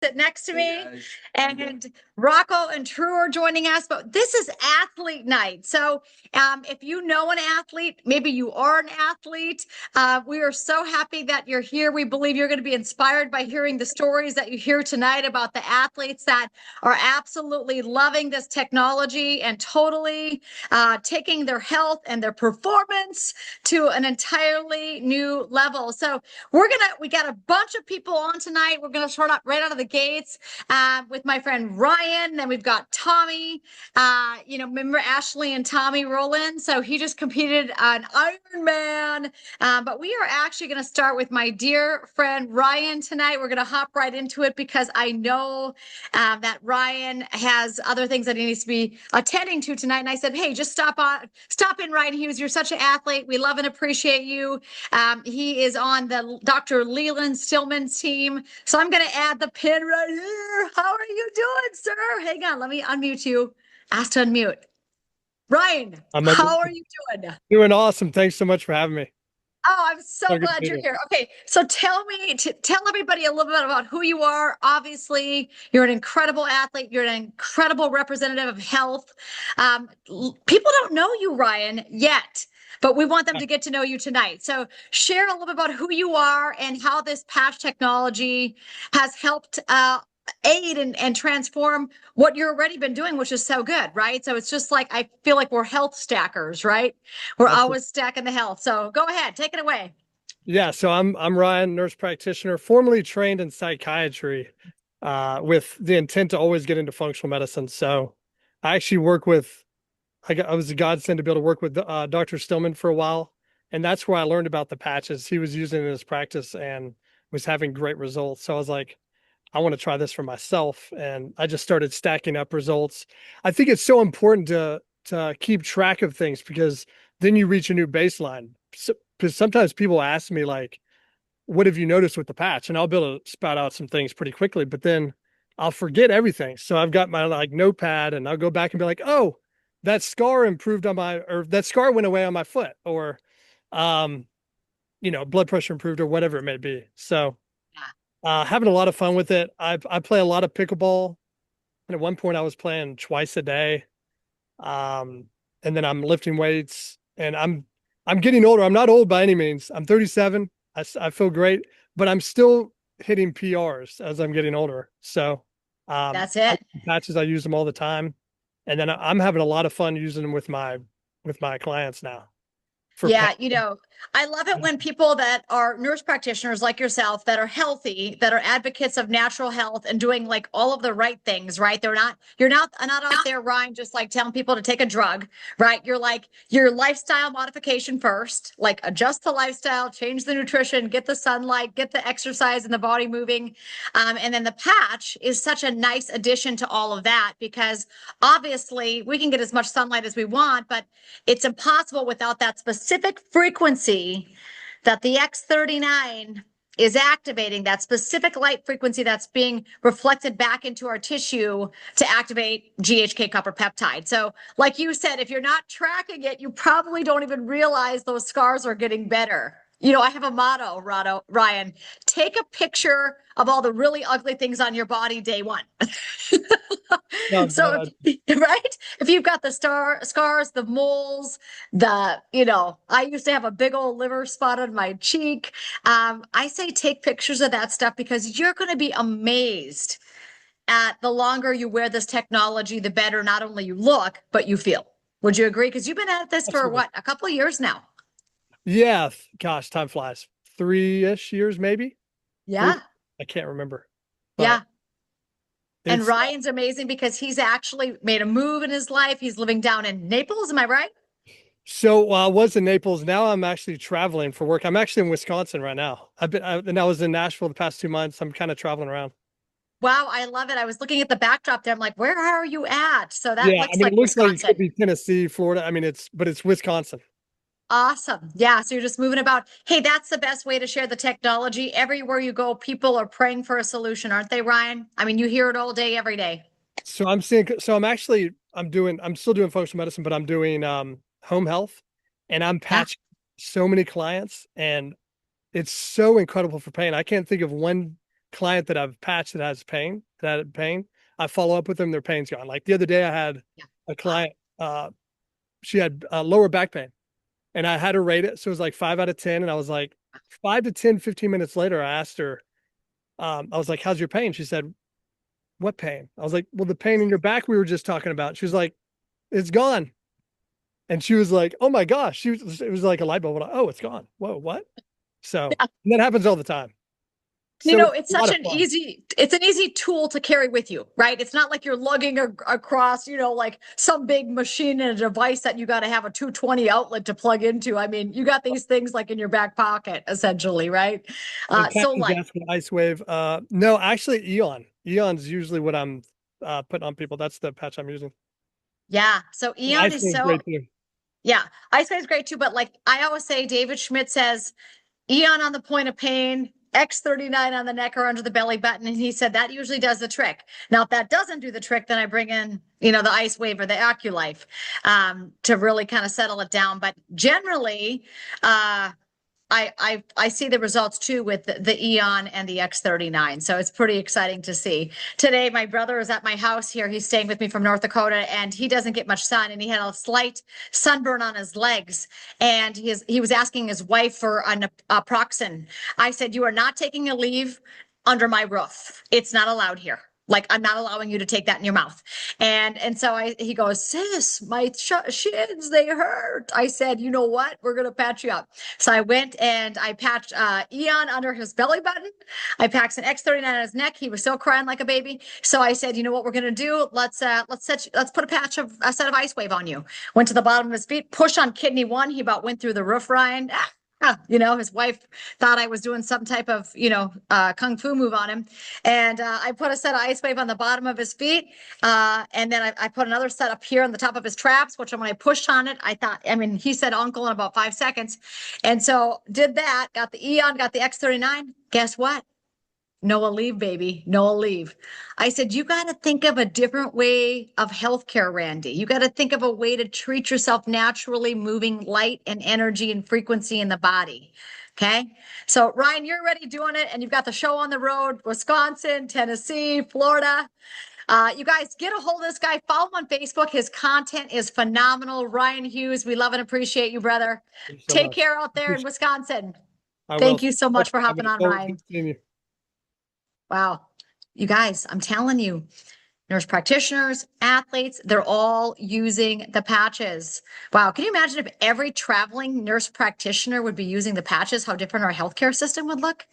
sit next to me, and Rocco and True are joining us. But this is athlete night. So if you know an athlete, maybe you are an athlete, we are so happy that you're here. We believe you're going to be inspired by hearing the stories that you hear tonight about the athletes that are absolutely loving this technology and totally taking their health and their performance to an entirely new level. So we got a bunch of people on tonight. We're going to start up right out of the gates with my friend Ryan. Then we've got Tommy. Remember Ashley and Tommy Rowland? So he just competed on Ironman. But we are actually going to start with my dear friend Ryan tonight. We're going to hop right into it because I know that Ryan has other things that he needs to be attending to tonight. And I said, hey, just stop in, Ryan Hughes. You're such an athlete. We love and appreciate you. He is on the Dr. Leland Stillman's team. So I'm going to add the pin right here. How are you doing, sir? Hang on. Let me unmute you. Ask to unmute. Ryan, how are you doing? Doing awesome. Thanks so much for having me. Oh, I'm so glad you're here. Okay, so tell everybody a little bit about who you are. Obviously, you're an incredible athlete. You're an incredible representative of health. People don't know you, Ryan, yet, but we want them to get to know you tonight. So share a little bit about who you are and how this patch technology has helped aid and transform what you've already been doing, which is so good, right? So it's just like, I feel like we're health stackers, right? We're always stacking the health. So go ahead, take it away. Yeah, so I'm Ryan, nurse practitioner, formerly trained in psychiatry, with the intent to always get into functional medicine. So I actually I was a godsend to be able to work with Dr. Stillman for a while, and that's where I learned about the patches. He was using it in his practice and was having great results. So I was like, I want to try this for myself. And I just started stacking up results. I think it's so important to keep track of things because then you reach a new baseline. Because sometimes people ask me like, what have you noticed with the patch? And I'll be able to spout out some things pretty quickly, but then I'll forget everything. So I've got my like notepad and I'll go back and be like, oh, that scar improved or that scar went away on my foot, or um, blood pressure improved or whatever it may be. So having a lot of fun with it. I play a lot of pickleball, and at one point I was playing twice a day. And then I'm lifting weights, and I'm getting older. I'm not old by any means. I'm 37. I feel great, but I'm still hitting PRs as I'm getting older. So That's it. patches, I use them all the time, and then I'm having a lot of fun using them with my clients now. Yeah, I love it when people that are nurse practitioners like yourself that are healthy, that are advocates of natural health and doing like all of the right things, right? You're not out there, Ryan, just like telling people to take a drug, right? You're like your lifestyle modification first, like adjust the lifestyle, change the nutrition, get the sunlight, get the exercise and the body moving. And then the patch is such a nice addition to all of that because obviously we can get as much sunlight as we want, but it's impossible without that specific frequency that the X39 is activating, that specific light frequency that's being reflected back into our tissue to activate GHK copper peptide. So like you said, if you're not tracking it, you probably don't even realize those scars are getting better. I have a motto, Ryan, take a picture of all the really ugly things on your body day one. So, right? If you've got the scars, the moles, I used to have a big old liver spot on my cheek. I say take pictures of that stuff because you're going to be amazed at the longer you wear this technology, the better not only you look, but you feel. Would you agree? Because you've been at this for what, a couple of years now? Yeah, gosh, time flies. 3-ish years, maybe. Yeah. I can't remember. Yeah. And Ryan's amazing because he's actually made a move in his life. He's living down in Naples. Am I right? So I was in Naples. Now I'm actually traveling for work. I'm actually in Wisconsin right now. And I was in Nashville the past 2 months. I'm kind of traveling around. Wow, I love it. I was looking at the backdrop there. I'm like, where are you at? So that Yeah, looks it like looks like it Wisconsin. could be Tennessee, Florida. But it's Wisconsin. Awesome. Yeah. So you're just moving about. Hey, that's the best way to share the technology. Everywhere you go, people are praying for a solution, aren't they, Ryan? I mean, you hear it all day, every day. So I'm still doing functional medicine, but I'm doing home health, and I'm Yeah. patching so many clients, and it's so incredible for pain. I can't think of one client that I've patched that had pain, I follow up with them, their pain's gone. Like the other day I had Yeah. a Wow. client, she had lower back pain and I had her rate it. So it was like 5 out of 10. And I was like, 5 to 10, 15 minutes later, I asked her, I was like, how's your pain? She said, what pain? I was like, well, the pain in your back we were just talking about. She was like, it's gone. And she was like, oh my gosh. It was like a light bulb. Like, oh, it's gone. Whoa, what? So and that happens all the time. So it's It's a lot such of an fun. it's an easy tool to carry with you, right? It's not like you're lugging across, like some big machine and a device that you got to have a 220 outlet to plug into. I mean, you got these things like in your back pocket, essentially, right? And So Captain's like, asking Ice Wave. No, actually Eon. Eon's usually what I'm putting on people. That's the patch I'm using. yeah. So And Eon Ice is Wave's so, great too. yeah. Ice is great too, but like I always say, David Schmidt says, Eon on the point of pain, X39 on the neck or under the belly button. And he said that usually does the trick. Now, if that doesn't do the trick, then I bring in, the Ice Wave or the AccuLife to really kind of settle it down. But generally, I see the results too with the Eon and the X39. So it's pretty exciting to see. Today, my brother is at my house here. He's staying with me from North Dakota, and he doesn't get much sun, and he had a slight sunburn on his legs. And he was asking his wife for a Proxen. I said, "You are not taking a leave under my roof. It's not allowed here. Like I'm not allowing you to take that in your mouth." And so he goes, "Sis, my shins, they hurt." I said, "You know what? We're gonna patch you up." So I went and I patched Eon under his belly button. I patched an X39 on his neck. He was still crying like a baby. So I said, "You know what we're gonna do? Let's put a set of Ice Wave on you." Went to the bottom of his feet, push on kidney one. He about went through the roof, Ryan. His wife thought I was doing some type of, kung fu move on him. And I put a set of Ice Wave on the bottom of his feet. And then I put another set up here on the top of his traps, which when I pushed on it, he said uncle in about 5 seconds. And so did that, got the Eon, got the X39. Guess what? Noah leave, baby. Noah leave. I said, you got to think of a different way of healthcare, Randy. You got to think of a way to treat yourself naturally, moving light and energy and frequency in the body. Okay. So, Ryan, you're already doing it, and you've got the show on the road, Wisconsin, Tennessee, Florida. You guys get a hold of this guy, follow him on Facebook. His content is phenomenal. Ryan Hughes, we love and appreciate you, brother. Thank you so Take much. care out there in Appreciate Wisconsin. it. I will. Thank you so Much much for for having hopping me. on, Forward to Ryan. seeing you. Wow. You guys, I'm telling you, nurse practitioners, athletes, they're all using the patches. Wow. Can you imagine if every traveling nurse practitioner would be using the patches, how different our healthcare system would look?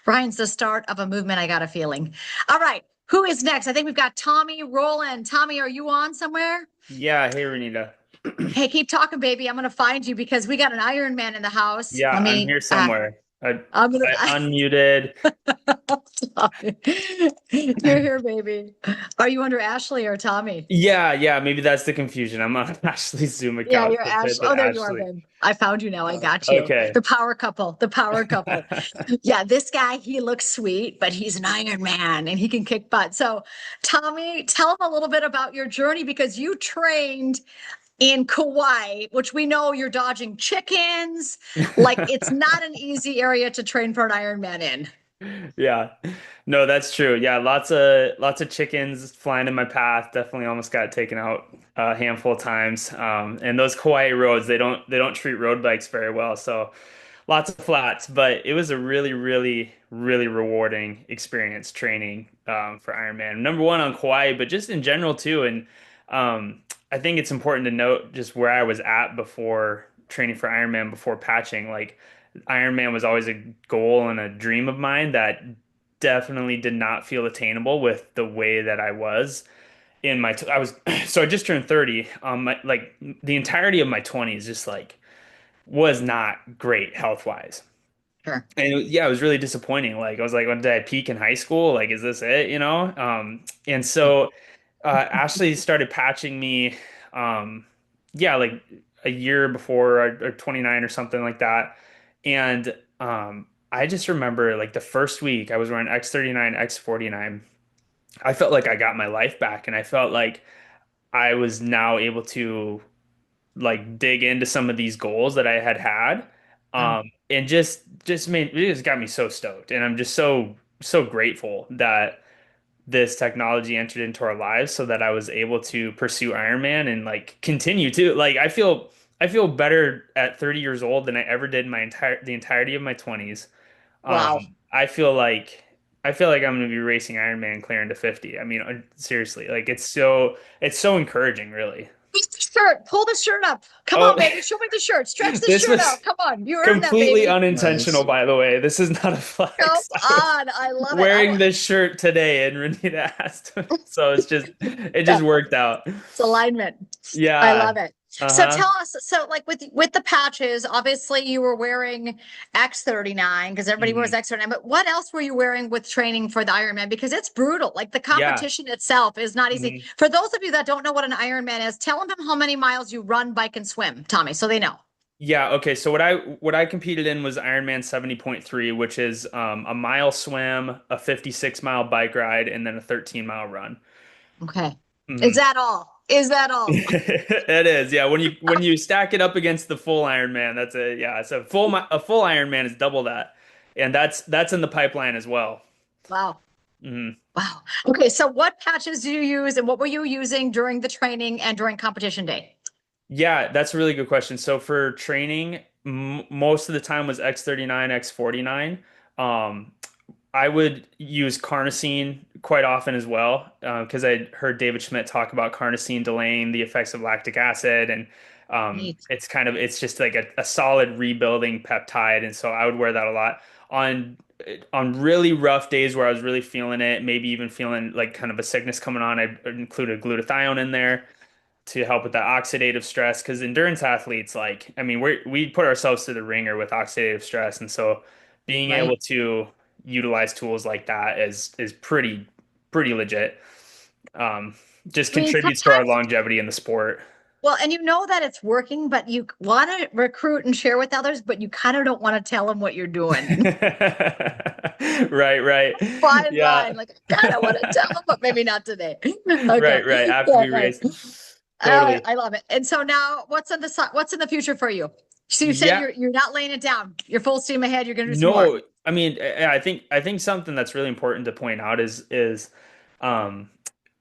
Ryan's the start of a movement, I got a feeling. All right. Who is next? I think we've got Tommy Roland. Tommy, are you on somewhere? Yeah, hey Renita. Hey, keep talking, baby. I'm going to find you because we got an Iron Man in the house. Yeah, Let I'm me, here somewhere. I I'm going I to, unmuted. you're here, baby. Are you under Ashley or Tommy? Yeah, maybe that's the confusion. I'm on Ashley's Zoom Yeah, account you're that said Ashley. that Oh, there you are, Ashley. babe. I found you now. I got you. Okay. The power couple. The power couple. Yeah, this guy, he looks sweet, but he's an Iron Man and he can kick butt. So, Tommy, tell him a little bit about your journey because you trained in Kauai, which we know you're dodging chickens. Like, it's not an easy area to train for an Iron Man in. Yeah. No, that's true. Yeah, lots of chickens flying in my path. Definitely almost got taken out a handful of times. And those Kauai roads, they don't treat road bikes very well. So lots of flats, but it was a really, really, really rewarding experience training for Ironman. Number one on Kauai, but just in general too. And I think it's important to note just where I was at before training for Ironman, before patching. Like Ironman was always a goal and a dream of mine that definitely did not feel attainable with the way that I was in my. I was so I just turned 30. Like the entirety of my 20s, just like was not great health wise. Sure. And yeah, it was really disappointing. Like I was like, when did I peak in high school? Like, is this it? And so Ashley started patching me, yeah, like a year before or 29 or something like that. And I just remember like the first week I was wearing X39, X49. I felt like I got my life back, and I felt like I was now able to like dig into some of these goals that I had had. Wow. And just got me so stoked. And I'm just so so grateful that this technology entered into our lives so that I was able to pursue Ironman and like continue to like I feel better at 30 years old than I ever did in the entirety of my 20s. Wow. I feel like I feel like I'm going to be racing Ironman clear into 50. I mean, seriously, like it's so encouraging, really. Shirt, pull the shirt up. Come Oh, on, baby. Show me the shirt. Stretch the this shirt was out. Come on. You earned that, completely baby. unintentional, Nice. by the way. This is not a Come flex. I was on. I love it. wearing this shirt today and Renita asked me. So it Yeah, just worked out. it's alignment. I Yeah. love it. So Uh-huh. tell us, so like with the patches, obviously you were wearing X39 because everybody wears Mhm. X39, but what else were you wearing with training for the Ironman? Because it's brutal. Like the Yeah. competition itself is not easy. Mhm. For those of you that don't know what an Ironman is, tell them how many miles you run, bike, and swim, Tommy, so they know. Yeah, okay. So what I competed in was Ironman 70.3, which is a mile swim, a 56-mile bike ride, and then a 13-mile run. Okay. Is Mhm. that all? Is that all? It is, yeah. When you stack it up against the full Ironman, that's a yeah. It's a full Ironman is double that, and that's in the pipeline as well. Wow. Mhm. Wow. Okay. So what patches do you use and what were you using during the training and during competition day? Yeah, that's a really good question. So for training, m most of the time was X39, X49. Um, I would use carnosine quite often as well, because I heard David Schmidt talk about carnosine delaying the effects of lactic acid, and Neat. it's just like a solid rebuilding peptide, and so I would wear that a lot on on really rough days where I was really feeling it, maybe even feeling like kind of a sickness coming on. I included glutathione in there to help with that oxidative stress because endurance athletes like I mean we put ourselves to the ringer with oxidative stress, and so being Right. able to utilize tools like that is pretty legit. um just I mean, contributes to our sometimes, longevity in the sport. well, and you know that it's working, but you want to recruit and share with others, but you kind of don't want to tell them what you're doing. Right, Fine yeah. line. Like, I kind of want to tell them, but maybe not today. Okay. Right after Yeah, we right. race, totally. I love it. And so now what's in the future for you? So you said Yeah. you're not laying it down. You're full steam ahead. You're going to do some more. No, I mean, I think something that's really important to point out is, um,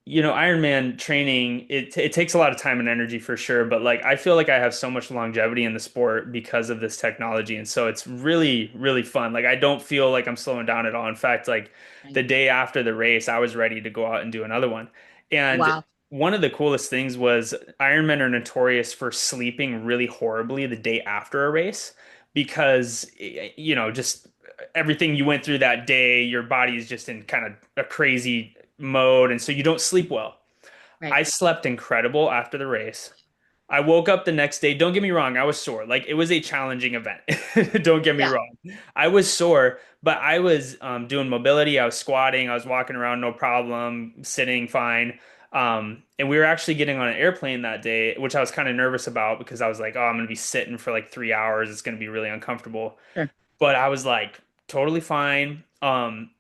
Ironman training, it takes a lot of time and energy for sure, but like I feel like I have so much longevity in the sport because of this technology, and so it's really fun. Like I don't feel like I'm slowing down at all. In fact, like Right. the day after the race, I was ready to go out and do another one. And Wow. one of the coolest things was Ironmen are notorious for sleeping really horribly the day after a race because just everything you went through that day, your body is just in kind of a crazy mode, and so you don't sleep well. Right. I slept incredible after the race. I woke up the next day. Don't get me wrong, I was sore. Like it was a challenging event. Don't get me Yeah. wrong. I was sore, but I was doing mobility. I was squatting. I was walking around no problem, sitting fine. And we were actually getting on an airplane that day, which I was kind of nervous about because I was like, oh, I'm going to be sitting for like 3 hours. It's going to be really uncomfortable. Sure. But I was like totally fine.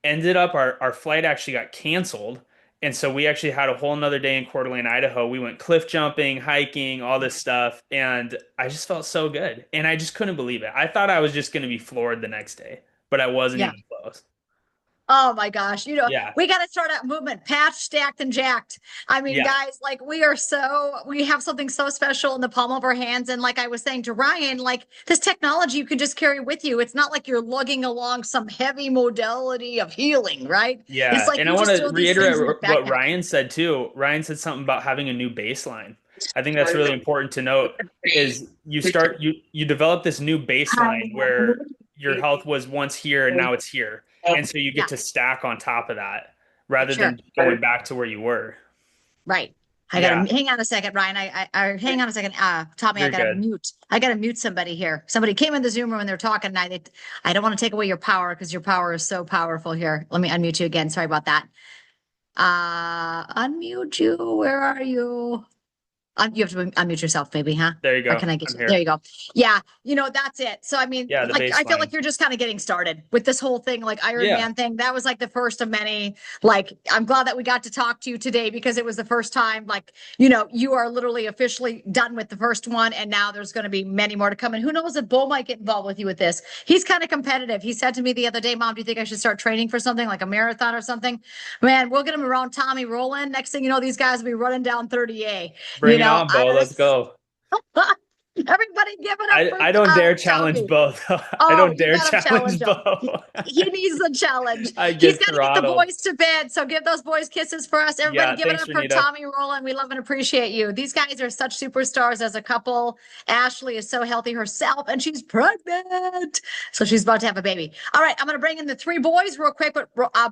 Ended up our flight actually got canceled. And so we actually had a whole nother day in Coeur d'Alene, Idaho. We went cliff jumping, hiking, all this stuff, and I just felt so good. And I just couldn't believe it. I thought I was just going to be floored the next day, but I wasn't Yeah. even close. Oh my gosh. Yeah. We got to start that movement, patch, stacked, and jacked. I mean, Yeah. guys, like we have something so special in the palm of our hands. And like I was saying to Ryan, like this technology you can just carry with you. It's not like you're lugging along some heavy modality of healing, right? It's Yeah. like And I you want just to throw these things in your reiterate what backpack. Ryan said too. Ryan said something about having a new baseline. I think that's really important to note is you develop this new baseline where your health was once here and now it's here. And so you get Yeah, to stack on top of that for rather sure. than going back to where you were. Right. I Yeah, gotta hang on a second, Ryan. Hang on a second. Tommy, you're good. I gotta mute somebody here. Somebody came in the Zoom room and they're talking. And I don't want to take away your power because your power is so powerful here. Let me unmute you again. Sorry about that. Unmute you. Where are you? You have to unmute yourself, maybe, huh? There you Or go. can I get I'm you? here. There you go. Yeah, that's it. So I mean, Yeah, the like I feel baseline. like you're just kind of getting started with this whole thing, like Iron Yeah. Man thing. That was like the first of many. Like, I'm glad that we got to talk to you today because it was the first time, like, you are literally officially done with the first one, and now there's going to be many more to come. And who knows if Bo might get involved with you with this. He's kind of competitive. He said to me the other day, Mom, do you think I should start training for something like a marathon or something? Man, we'll get him around Tommy rolling. Next thing you know, these guys will be running down 30A. Bring it on, Bo. Let's go. Everybody give it up for I don't dare challenge Tommy. Bo. I Oh, don't you dare got to challenge challenge him. Bo. He needs the challenge. I He's get got to get the throttled. boys to bed. So give those boys kisses for us. Everybody Yeah, give it thanks, up for Renita. Tommy Rowland. We love and appreciate you. These guys are such superstars as a couple. Ashley is so healthy herself and she's pregnant. So she's about to have a baby. All right, I'm going to bring in the three boys real quick, but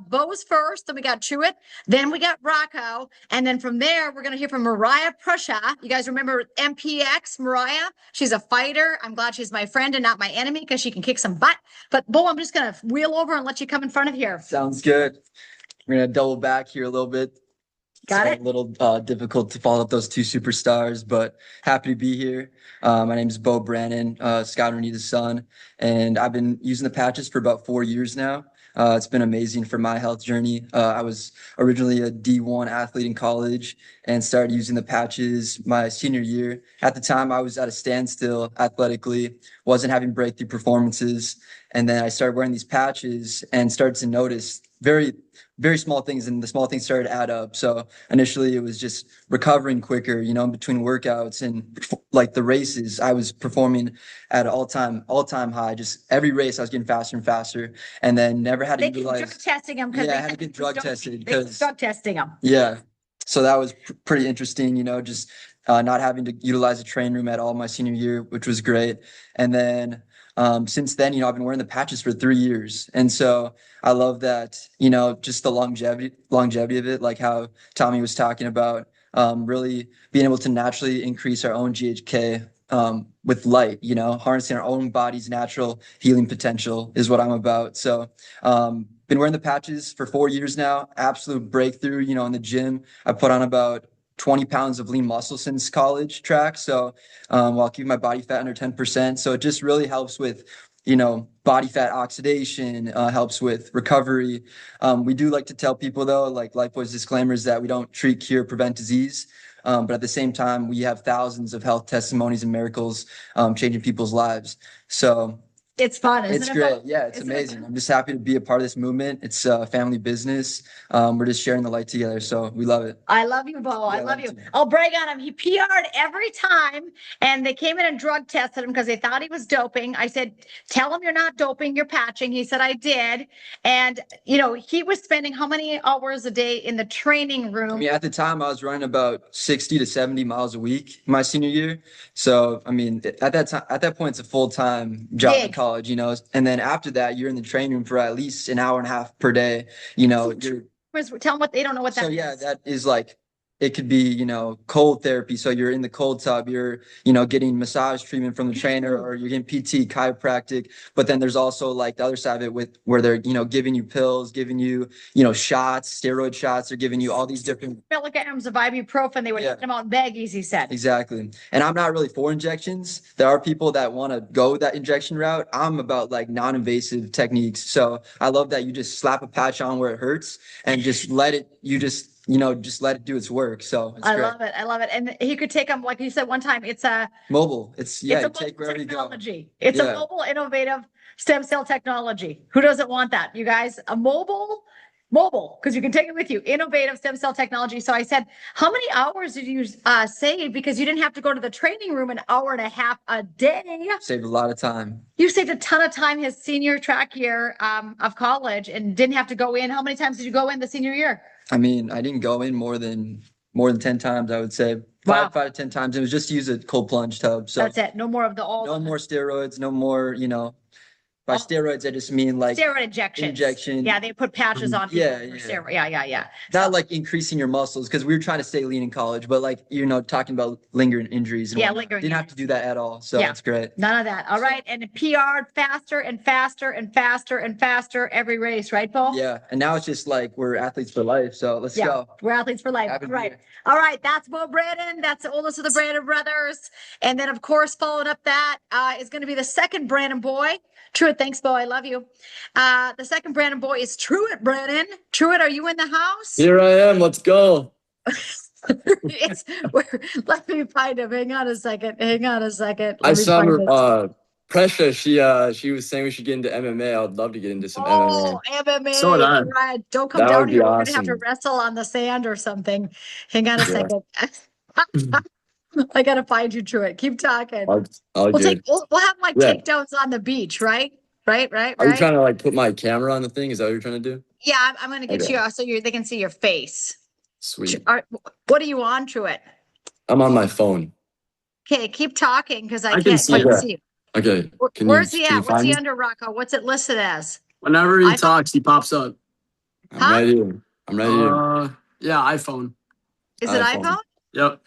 Bo's first. Then we got Truett. Then we got Rocco. And then from there, we're going to hear from Mariah Prussia. You guys remember MPX, Mariah? She's a fighter. I'm glad she's my friend and not my enemy because she can kick some butt. But Bo, I'm just going to wheel over and let you come in front of here. Sounds good. We're going to double back here a little bit. Got It's it? a little difficult to follow up those two superstars, but happy to be here. My name is Bo Brannon, Scott and Renita's son, and I've been using the patches for about 4 years now. It's been amazing for my health journey. I was originally a D1 athlete in college and started using the patches my senior year. At the time, I was at a standstill athletically, wasn't having breakthrough performances. And then I started wearing these patches and started to notice very small things, and the small things started to add up. So initially it was just recovering quicker, in between workouts and like the races, I was performing at an all-time high. Just every race I was getting faster and faster, and then never had to They keep drug utilize. testing them because Yeah, I they had to said get drug tested they keep because drug testing them. yeah. So that was pretty interesting, just not having to utilize the train room at all my senior year, which was great. And then since then, I've been wearing the patches for 3 years. And so I love that, just the longevity of it, like how Tommy was talking about, really being able to naturally increase our own GHK with light, harnessing our own body's natural healing potential is what I'm about. So been wearing the patches for 4 years now. Absolute breakthrough, in the gym. I put on about 20 pounds of lean muscle since college track. So while keeping my body fat under 10%. So it just really helps with, body fat oxidation, helps with recovery. We do like to tell people though, like Lifebuoy's disclaimers, that we don't treat, cure, prevent disease. But at the same time, we have thousands of health testimonies and miracles changing people's lives. So It's fun, isn't it's it? great. Bo? Yeah, it's Isn't it amazing. fun? I'm just happy to be a part of this movement. It's a family business. We're just sharing the light together. So we love it. I love you, Bo. I Yeah, love love you. you. I'll brag on him. He PR'd every time, and they came in and drug tested him because they thought he was doping. I said, "Tell him you're not doping, you're patching." He said, "I did." And he was spending how many hours a day in the training I room? mean, at the time, I was running about 60 to 70 miles a week my senior year. So, I mean, at that point, it's a full-time job in Gig. college, and then after that, you're in the training room for at least an hour and a half per day. Tell them what they don't know what that So yeah, is. that is like it could be, cold therapy. So you're in the cold tub, you're, getting massage treatment from the trainer, or you're getting PT, chiropractic. But then there's also like the other side of it with where they're, giving you pills, giving you, shots, steroid shots. They're giving you all these different. Milligrams of ibuprofen. They would Yeah. hit them out in baggies, he said. Exactly. And I'm not really for injections. There are people that want to go that injection route. I'm about like non-invasive techniques. So I love that you just slap a patch on where it hurts and just just let it do its work. So it's I great. love it. I love it. And he could take them, like you said one time, it's a Mobile. It's a you take mobile wherever you go. technology. It's a Yeah. mobile, innovative stem cell technology. Who doesn't want that? You guys, a mobile, because you can take it with you. Innovative stem cell technology. So I said, how many hours did you save? Because you didn't have to go to the training room an hour and a half a day. Saved a lot of time. You saved a ton of time his senior track year of college and didn't have to go in. How many times did you go in the senior year? I mean, I didn't go in more than 10 times, I would say. Wow. 5 to 10 times. It was just to use a cold plunge tub. So That's it. No more of the all. no more steroids, no more, By Oh. steroids, I just mean like Steroid injections. injection. Yeah, they put patches on people Yeah, for yeah. steroid. Yeah. Not like increasing your muscles because we were trying to stay lean in college, but like, talking about lingering injuries and Yeah, whatnot. lingering Didn't have to do that at all. So Yeah. that's great. None of that. All right. And it PR'd faster and faster and faster and faster every race, right, Bo? Yeah. And now it's just like we're athletes for life. So let's Yeah, go. we're athletes for life. Happy All right. year. All right. That's Bo Brandon. That's the oldest of the Brandon brothers. And then, of course, following up that is going to be the second Brandon boy. Truett, thanks, Bo. I love you. The second Brandon boy is Truett Brandon. Truett, are you in the house? Here I am. Let's go. Let me find him. Hang on a second. I saw her, Precious. She was saying we should get into MMA. I would love to get into some Oh, MMA. MMA. So would I. Right. Don't come That down would be here. We're gonna have to awesome. wrestle on the sand or something. Hang on a Yeah. second. I gotta find you, Truett. Keep talking. All good. We'll have like Yeah. takedowns on the beach, right? Right. Are you trying to like put my camera on the thing? Is that what you're trying to do? Yeah, I'm gonna get Okay. you so they can see your face. Sweet. What are you on, Truett? I'm on my phone. Okay, keep talking because I can can't see quite that. see you. Okay. Where's he can you at? What's find he me? under, Rocco? What's it listed as? Whenever he iPhone? talks, he pops up. I'm Huh? right here. I'm right here. Yeah, iPhone. Is it iPhone. iPhone? Yep.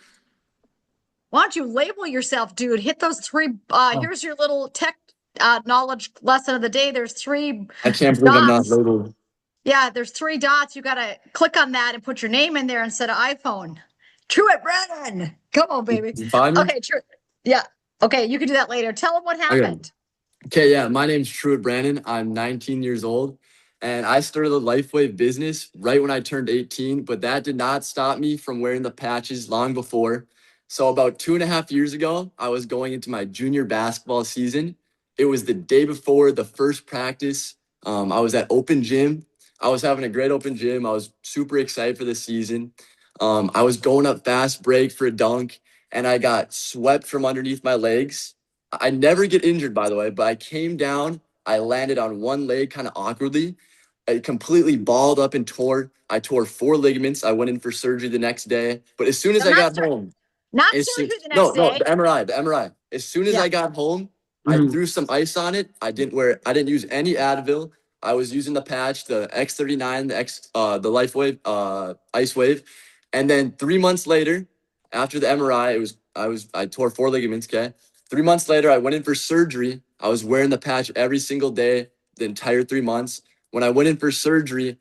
Why don't you label yourself, dude? Hit those three. Here's your little tech knowledge lesson of the day. There's three I can't believe I'm not dots. labeled. Yeah, there's three dots. You got to click on that and put your name in there instead of iPhone. Truett Brennan. Come on, baby. You find me? Okay, true. Yeah. Okay, you can do that later. Tell them what happened. Okay, yeah, my name's Truett Brandon. I'm 19 years old, and I started the LifeWave business right when I turned 18, but that did not stop me from wearing the patches long before. So about 2.5 years ago, I was going into my junior basketball season. It was the day before the first practice. I was at open gym. I was having a great open gym. I was super excited for the season. I was going up fast break for a dunk, and I got swept from underneath my legs. I never get injured, by the way, but I came down. I landed on one leg kind of awkwardly. I completely balled up and tore. I tore 4 ligaments. I went in for surgery the next day. But as soon as No, I not got home, Not as surgery soon, the no, next day. the MRI. As soon as Yeah. I got home, I Mhm. threw some ice on it. I didn't use any Advil. I was using the patch, the X39, the LifeWave, Ice Wave. And then 3 months later, after the MRI, I tore 4 ligaments, okay? 3 months later, I went in for surgery. I was wearing the patch every single day, the entire 3 months. When I went in for surgery,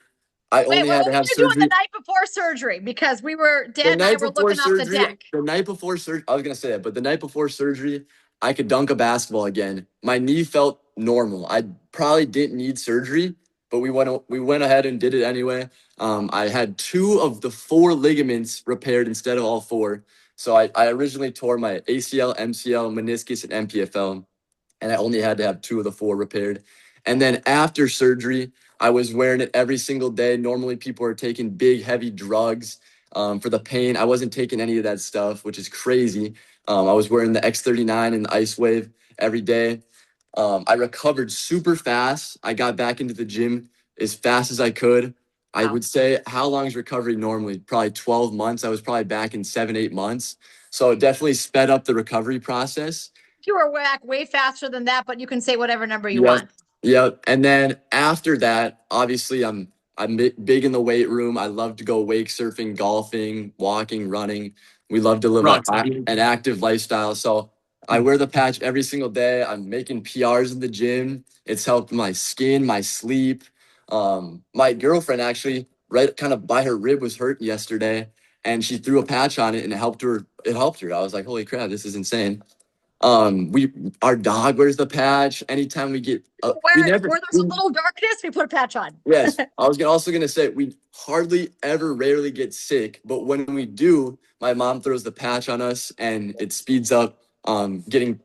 I Wait, only what had were to have you doing the surgery. night before surgery? Because The Dad and I night were before looking off the surgery, deck. the night before surgery, I was gonna say that, but the night before surgery, I could dunk a basketball again. My knee felt normal. I probably didn't need surgery, but we went ahead and did it anyway. I had 2 of the 4 ligaments repaired instead of all 4. So I originally tore my ACL, MCL, meniscus, and MPFL, and I only had to have 2 of the 4 repaired. And then after surgery, I was wearing it every single day. Normally, people are taking big, heavy drugs for the pain. I wasn't taking any of that stuff, which is crazy. I was wearing the X39 and the Ice Wave every day. I recovered super fast. I got back into the gym as fast as I could. I Wow. would say, how long is recovery normally? Probably 12 months. I was probably back in 7, 8 months. So it definitely sped up the recovery process. You were back way faster than that, but you can say whatever number you Yep. want. Yep. And then after that, obviously I'm big in the weight room. I love to go wake surfing, golfing, walking, running. We love to live an active lifestyle. So I wear the patch every single day. I'm making PRs in the gym. It's helped my skin, my sleep. My girlfriend actually, right kind of by her rib, was hurt yesterday, and she threw a patch on it and it helped her. I was like, holy crap, this is insane. Our dog wears the patch anytime we get Where there's a little darkness, we put a patch on. Yes, I was also gonna say we hardly ever rarely get sick, but when we do, my mom throws the patch on us and it speeds up getting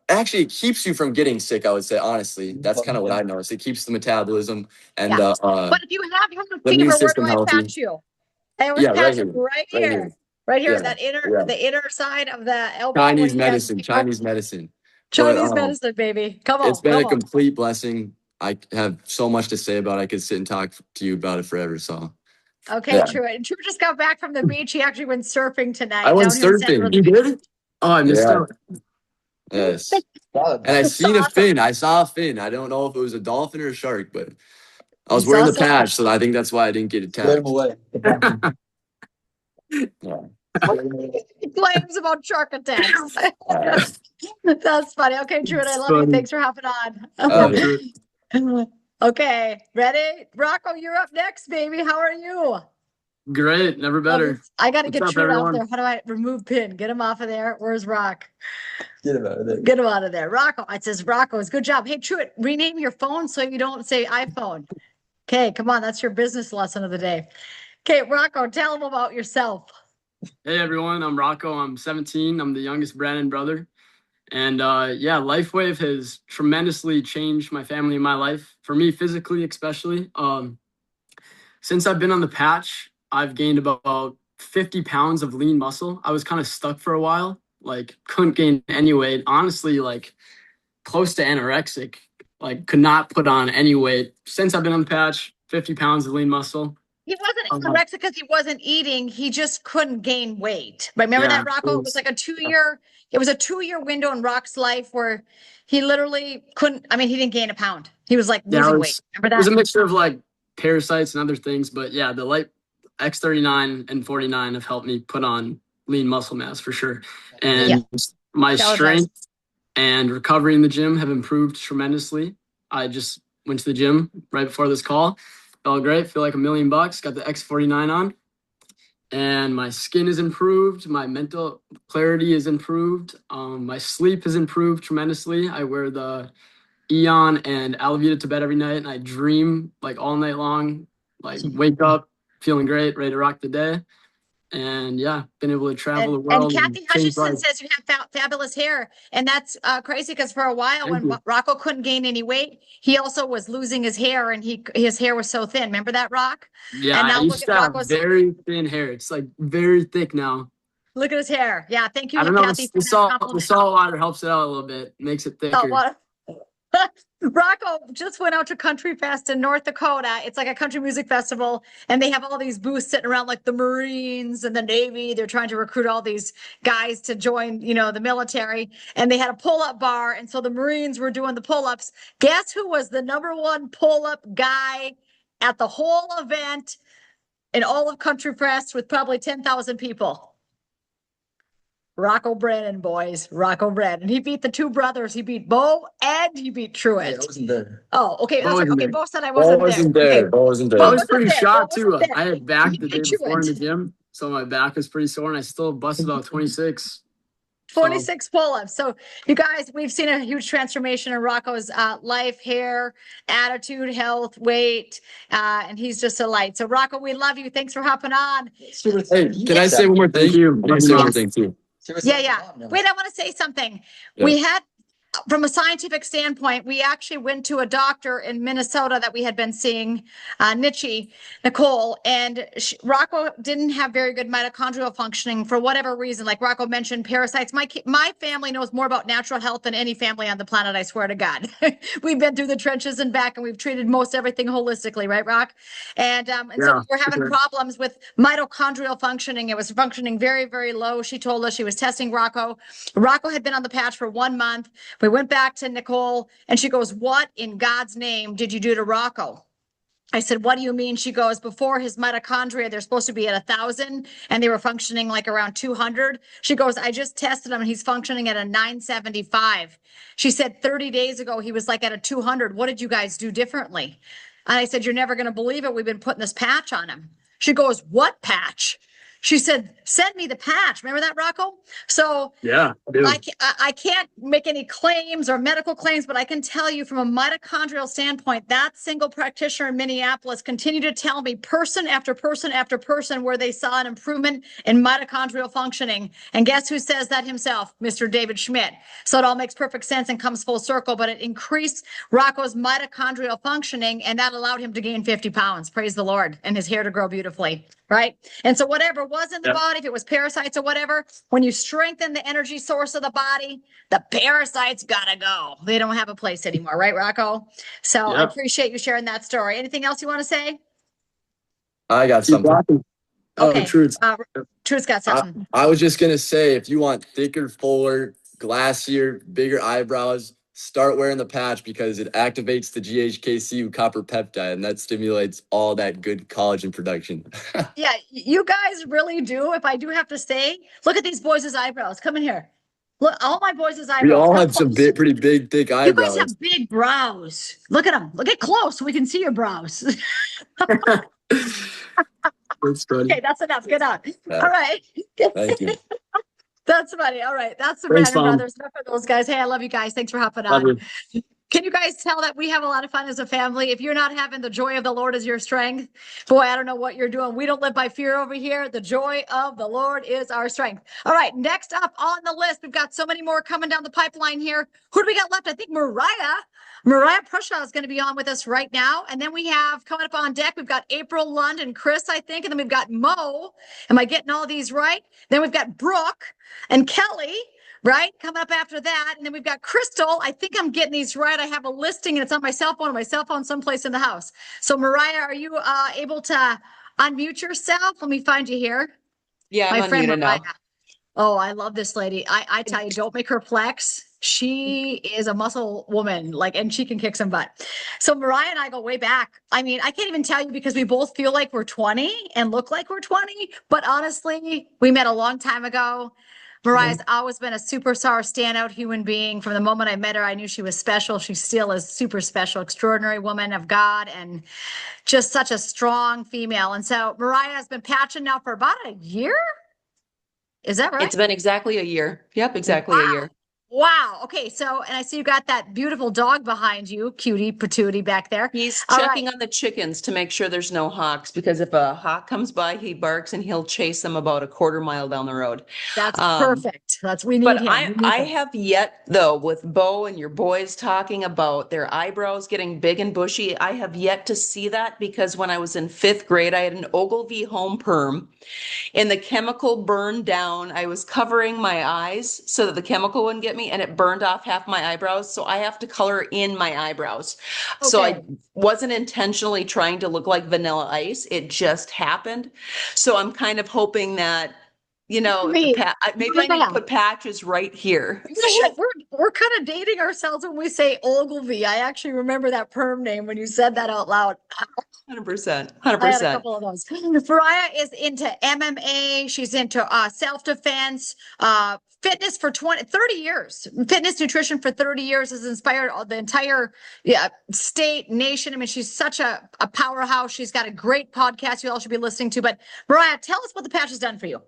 actually, it keeps you from getting sick, I would say. Honestly, that's kind of what I noticed. It keeps the metabolism and Yeah. But if you have the fever, immune where do system I healthy. patch you? I always Yeah, patch right you here. right Right here. here. Right here, Yeah. the inner side of the elbow. Chinese when you have medicine. fever. Chinese medicine. Chinese But, medicine, baby. Come it's on, been come a on. complete blessing. I have so much to say about it. I could sit and talk to you about it forever. So Okay, yeah. True. And True just got back from the beach. He actually went surfing tonight. I went down here in San surfing. Rosa. You did? Oh, I missed Yeah. out. Yes. Solid. And I That's seen a awesome. fin. I saw a fin. I don't know if it was a dolphin or a shark, but I was You wearing saw the something? patch, so I think that's why I didn't get Scared him attacked. away. Yeah. He claims about shark attacks. Uh, That's funny. Okay, Truett, I It's love you. funny. Thanks for hopping on. Love yeah. it. Okay, ready? Rocco, you're up next, baby. How are you? Great. Never Oh, better. this- I got to What's get up, Truett off everyone? there. How do I remove pin? Get him off of there. Where's Rock? Get him out of there. Get him out of there. Rocco. It says Rocco's. Good job. Hey, Truett, rename your phone so you don't say iPhone. Okay, come on. That's your business lesson of the day. Okay, Rocco, tell them about yourself. Hey, everyone. I'm Rocco. I'm 17. I'm the youngest Brandon brother. And yeah, LifeWave has tremendously changed my family and my life. For me, physically, especially. Since I've been on the patch, I've gained about 50 pounds of lean muscle. I was kind of stuck for a while, like couldn't gain any weight. Honestly, like close to anorexic, like could not put on any weight. Since I've been on the patch, 50 pounds of lean muscle. He wasn't Um, anorexic because he wasn't eating. He just couldn't gain weight. But remember yeah, that, Rocco? It was like a 2 year, it was a 2 year window in Rock's life where he literally couldn't, I mean, he didn't gain a pound. He was like yeah, losing weight. Remember it was that? a mixture of like parasites and other things. But yeah, the light X39 and 49 have helped me put on lean muscle mass for sure. And my That was strength and recovery in the gym have improved tremendously. I just went to the gym right before this call. Felt great. Feel like $1,000,000. Got the X49 on. And my skin is improved. My mental clarity is improved. My sleep has improved tremendously. I wear the Eon and Alavita to bed every night, and I dream like all night long. Like wake up feeling great, ready to rock the day. And yeah, been able to travel the And world and Kathy change Hutchison life. says you have fabulous hair. And that's crazy because for a while Thank when you. Rocco couldn't gain any weight, he also was losing his hair and his hair was so thin. Remember that, Rock? Yeah, And I now look used at to have Rocco's, very thin hair. It's like very thick now. look at his hair. Yeah, thank I you, don't know. Kathy, The for that salt, the compliment. salt water helps it out a little bit, makes it Oh, thicker. what? Rocco just went out to Country Fest in North Dakota. It's like a country music festival, and they have all these booths sitting around like the Marines and the Navy. They're trying to recruit all these guys to join, the military. And they had a pull-up bar, and so the Marines were doing the pull-ups. Guess who was the number one pull-up guy at the whole event in all of Country Fest with probably 10,000 people? Rocco Brennan, boys. Rocco Brennan. He beat the two brothers. He beat Bo and he beat Hey, I Truett. wasn't there. Oh, okay. Bo That's right. wasn't Okay, there. Bo said I Bo wasn't wasn't there. there. Okay. Bo wasn't Bo I there. was wasn't pretty there. Bo shocked wasn't too. there. I had back He the beat day before in the Truett. gym, so my back was pretty sore, and I still busted about 26. So 26 pull-ups. So you guys, we've seen a huge transformation in Rocco's life, hair, attitude, health, weight, and he's just a light. So Rocco, we love you. Thanks for hopping on. Hey, can I say one more thing? Thank you. Can I say one more thing too? Yeah. Wait, I want to say something. Yeah. We had, from a scientific standpoint, we actually went to a doctor in Minnesota that we had been seeing, Nicole, and Rocco didn't have very good mitochondrial functioning for whatever reason. Like Rocco mentioned, parasites. My family knows more about natural health than any family on the planet. I swear to God, we've been through the trenches and back, and we've treated most everything holistically, right, Rock? And so Yeah, we were having sure. problems with mitochondrial functioning. It was functioning very, very low. She told us she was testing Rocco. Rocco had been on the patch for 1 month. We went back to Nicole and she goes, "What in God's name did you do to Rocco?" I said, "What do you mean?" She goes, "Before his mitochondria, they're supposed to be at 1,000 and they were functioning like around 200. She goes, "I just tested him and he's functioning at a 975. She said 30 days ago, he was like at a 200. What did you guys do differently?" And I said, "You're never going to believe it. We've been putting this patch on him." She goes, "What patch?" She said, "Send me the patch." Remember that, Rocco? So Yeah, dude. I can't make any claims or medical claims, but I can tell you from a mitochondrial standpoint, that single practitioner in Minneapolis continued to tell me person after person after person where they saw an improvement in mitochondrial functioning. And guess who says that himself? Mr. David Schmidt. So it all makes perfect sense and comes full circle, but it increased Rocco's mitochondrial functioning and that allowed him to gain 50 pounds. Praise the Lord. And his hair to grow beautifully. Right. And so whatever was in the body, if it was parasites or whatever, when you strengthen the energy source of the body, the parasites gotta go. They don't have a place anymore. Right, Rocco? So I Yep. appreciate you sharing that story. Anything else you want to say? I got Keep something. rocking. Oh, Okay. truth. Truth's got something. I was just gonna say, if you want thicker, fuller, glassier, bigger eyebrows, start wearing the patch because it activates the GHKC copper peptide, and that stimulates all that good collagen production. Yeah, you guys really do. If I do have to say, look at these boys' eyebrows. Come in here. Look, all my boys' eyebrows. We all Come have some close. pretty big, thick You guys eyebrows. have big brows. Look at them. Look at close so we can see your brows. That's funny. Okay, that's enough. Get out. Yeah. All right. Thank you. That's funny. All right. That's the Thanks, Brandon Mom. brothers. Enough for those guys. Hey, I love you guys. Thanks for hopping Love on. you. Can you guys tell that we have a lot of fun as a family? If you're not having the joy of the Lord as your strength, boy, I don't know what you're doing. We don't live by fear over here. The joy of the Lord is our strength. All right, next up on the list, we've got so many more coming down the pipeline here. Who do we got left? I think Mariah Prushaw is going to be on with us right now. And then we have coming up on deck, we've got April Lund and Chris, I think. And then we've got Mo. Am I getting all these right? Then we've got Brooke and Kelly. Right? Coming up after that. And then we've got Crystal. I think I'm getting these right. I have a listing and it's on my cell phone someplace in the house. So Mariah, are you able to unmute yourself? Let me find you here. Yeah, My I'm friend unmuted Mariah. now. Oh, I love this lady. I tell you, don't make her flex. She is a muscle woman, like, and she can kick some butt. So Mariah and I go way back. I mean, I can't even tell you because we both feel like we're 20 and look like we're 20, but honestly, we met a long time ago. Mariah's always been a superstar, standout human being. From the moment I met her, I knew she was special. She still is super special, extraordinary woman of God, and just such a strong female. And so Mariah has been patching now for about a year. Is that right? It's been exactly a year. Yep, exactly a year. Wow. Okay. So, and I see you got that beautiful dog behind you, cutie patootie back there. He's All checking right. on the chickens to make sure there's no hawks, because if a hawk comes by, he barks and he'll chase them about a quarter mile down the road. That's Um, perfect. We need But him. I We need I him. have yet, though, with Bo and your boys talking about their eyebrows getting big and bushy, I have yet to see that, because when I was in 5th grade, I had an Ogilvy home perm and the chemical burned down. I was covering my eyes so that the chemical wouldn't get me, and it burned off half my eyebrows. So I have to color in my eyebrows. So I Okay. wasn't intentionally trying to look like Vanilla Ice. It just happened. So I'm kind of hoping that, Me. maybe I need Yeah. to put patches right here. We're kind of dating ourselves when we say Ogilvy. I actually remember that perm name when you said that out loud. 100%. I had a 100%. couple of those. Mariah is into MMA. She's into self-defense, fitness for 30 years. Fitness nutrition for 30 years has inspired the entire state, nation. I mean, she's such a powerhouse. She's got a great podcast you all should be listening to. But Mariah, tell us what the patch has done for you.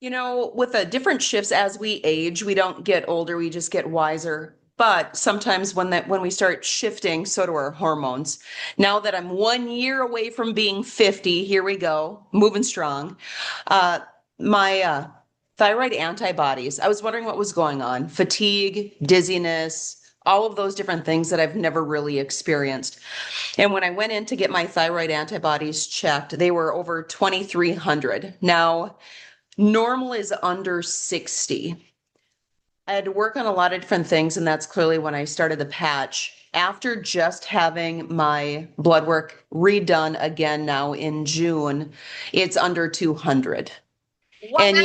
With the different shifts as we age, we don't get older, we just get wiser. But sometimes when we start shifting, so do our hormones. Now that I'm 1 year away from being 50, here we go, moving strong. My thyroid antibodies, I was wondering what was going on. Fatigue, dizziness, all of those different things that I've never really experienced. And when I went in to get my thyroid antibodies checked, they were over 2,300. Now, normal is under 60. I had to work on a lot of different things, and that's clearly when I started the patch. After just having my blood work redone again now in June, it's under 200. Wow. And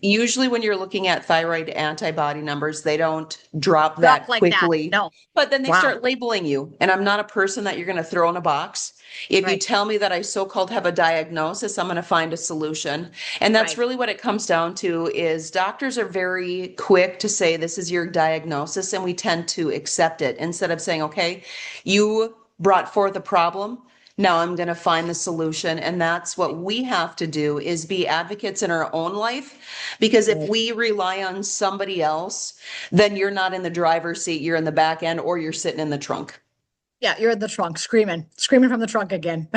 usually when you're looking at thyroid antibody numbers, they don't drop that like that. quickly. No. But then they Wow. start labeling you. And I'm not a person that you're going to throw in a box. If you Right. tell me that I so-called have a diagnosis, I'm going to find a solution. And that's Right. really what it comes down to, is doctors are very quick to say this is your diagnosis, and we tend to accept it instead of saying, okay, you brought forth a problem. Now I'm going to find the solution. And that's what we have to do, is be advocates in our own life. Because if we rely on somebody else, then you're not in the driver's seat, you're in the back end, or you're sitting in the trunk. Yeah, you're in the trunk screaming from the trunk again.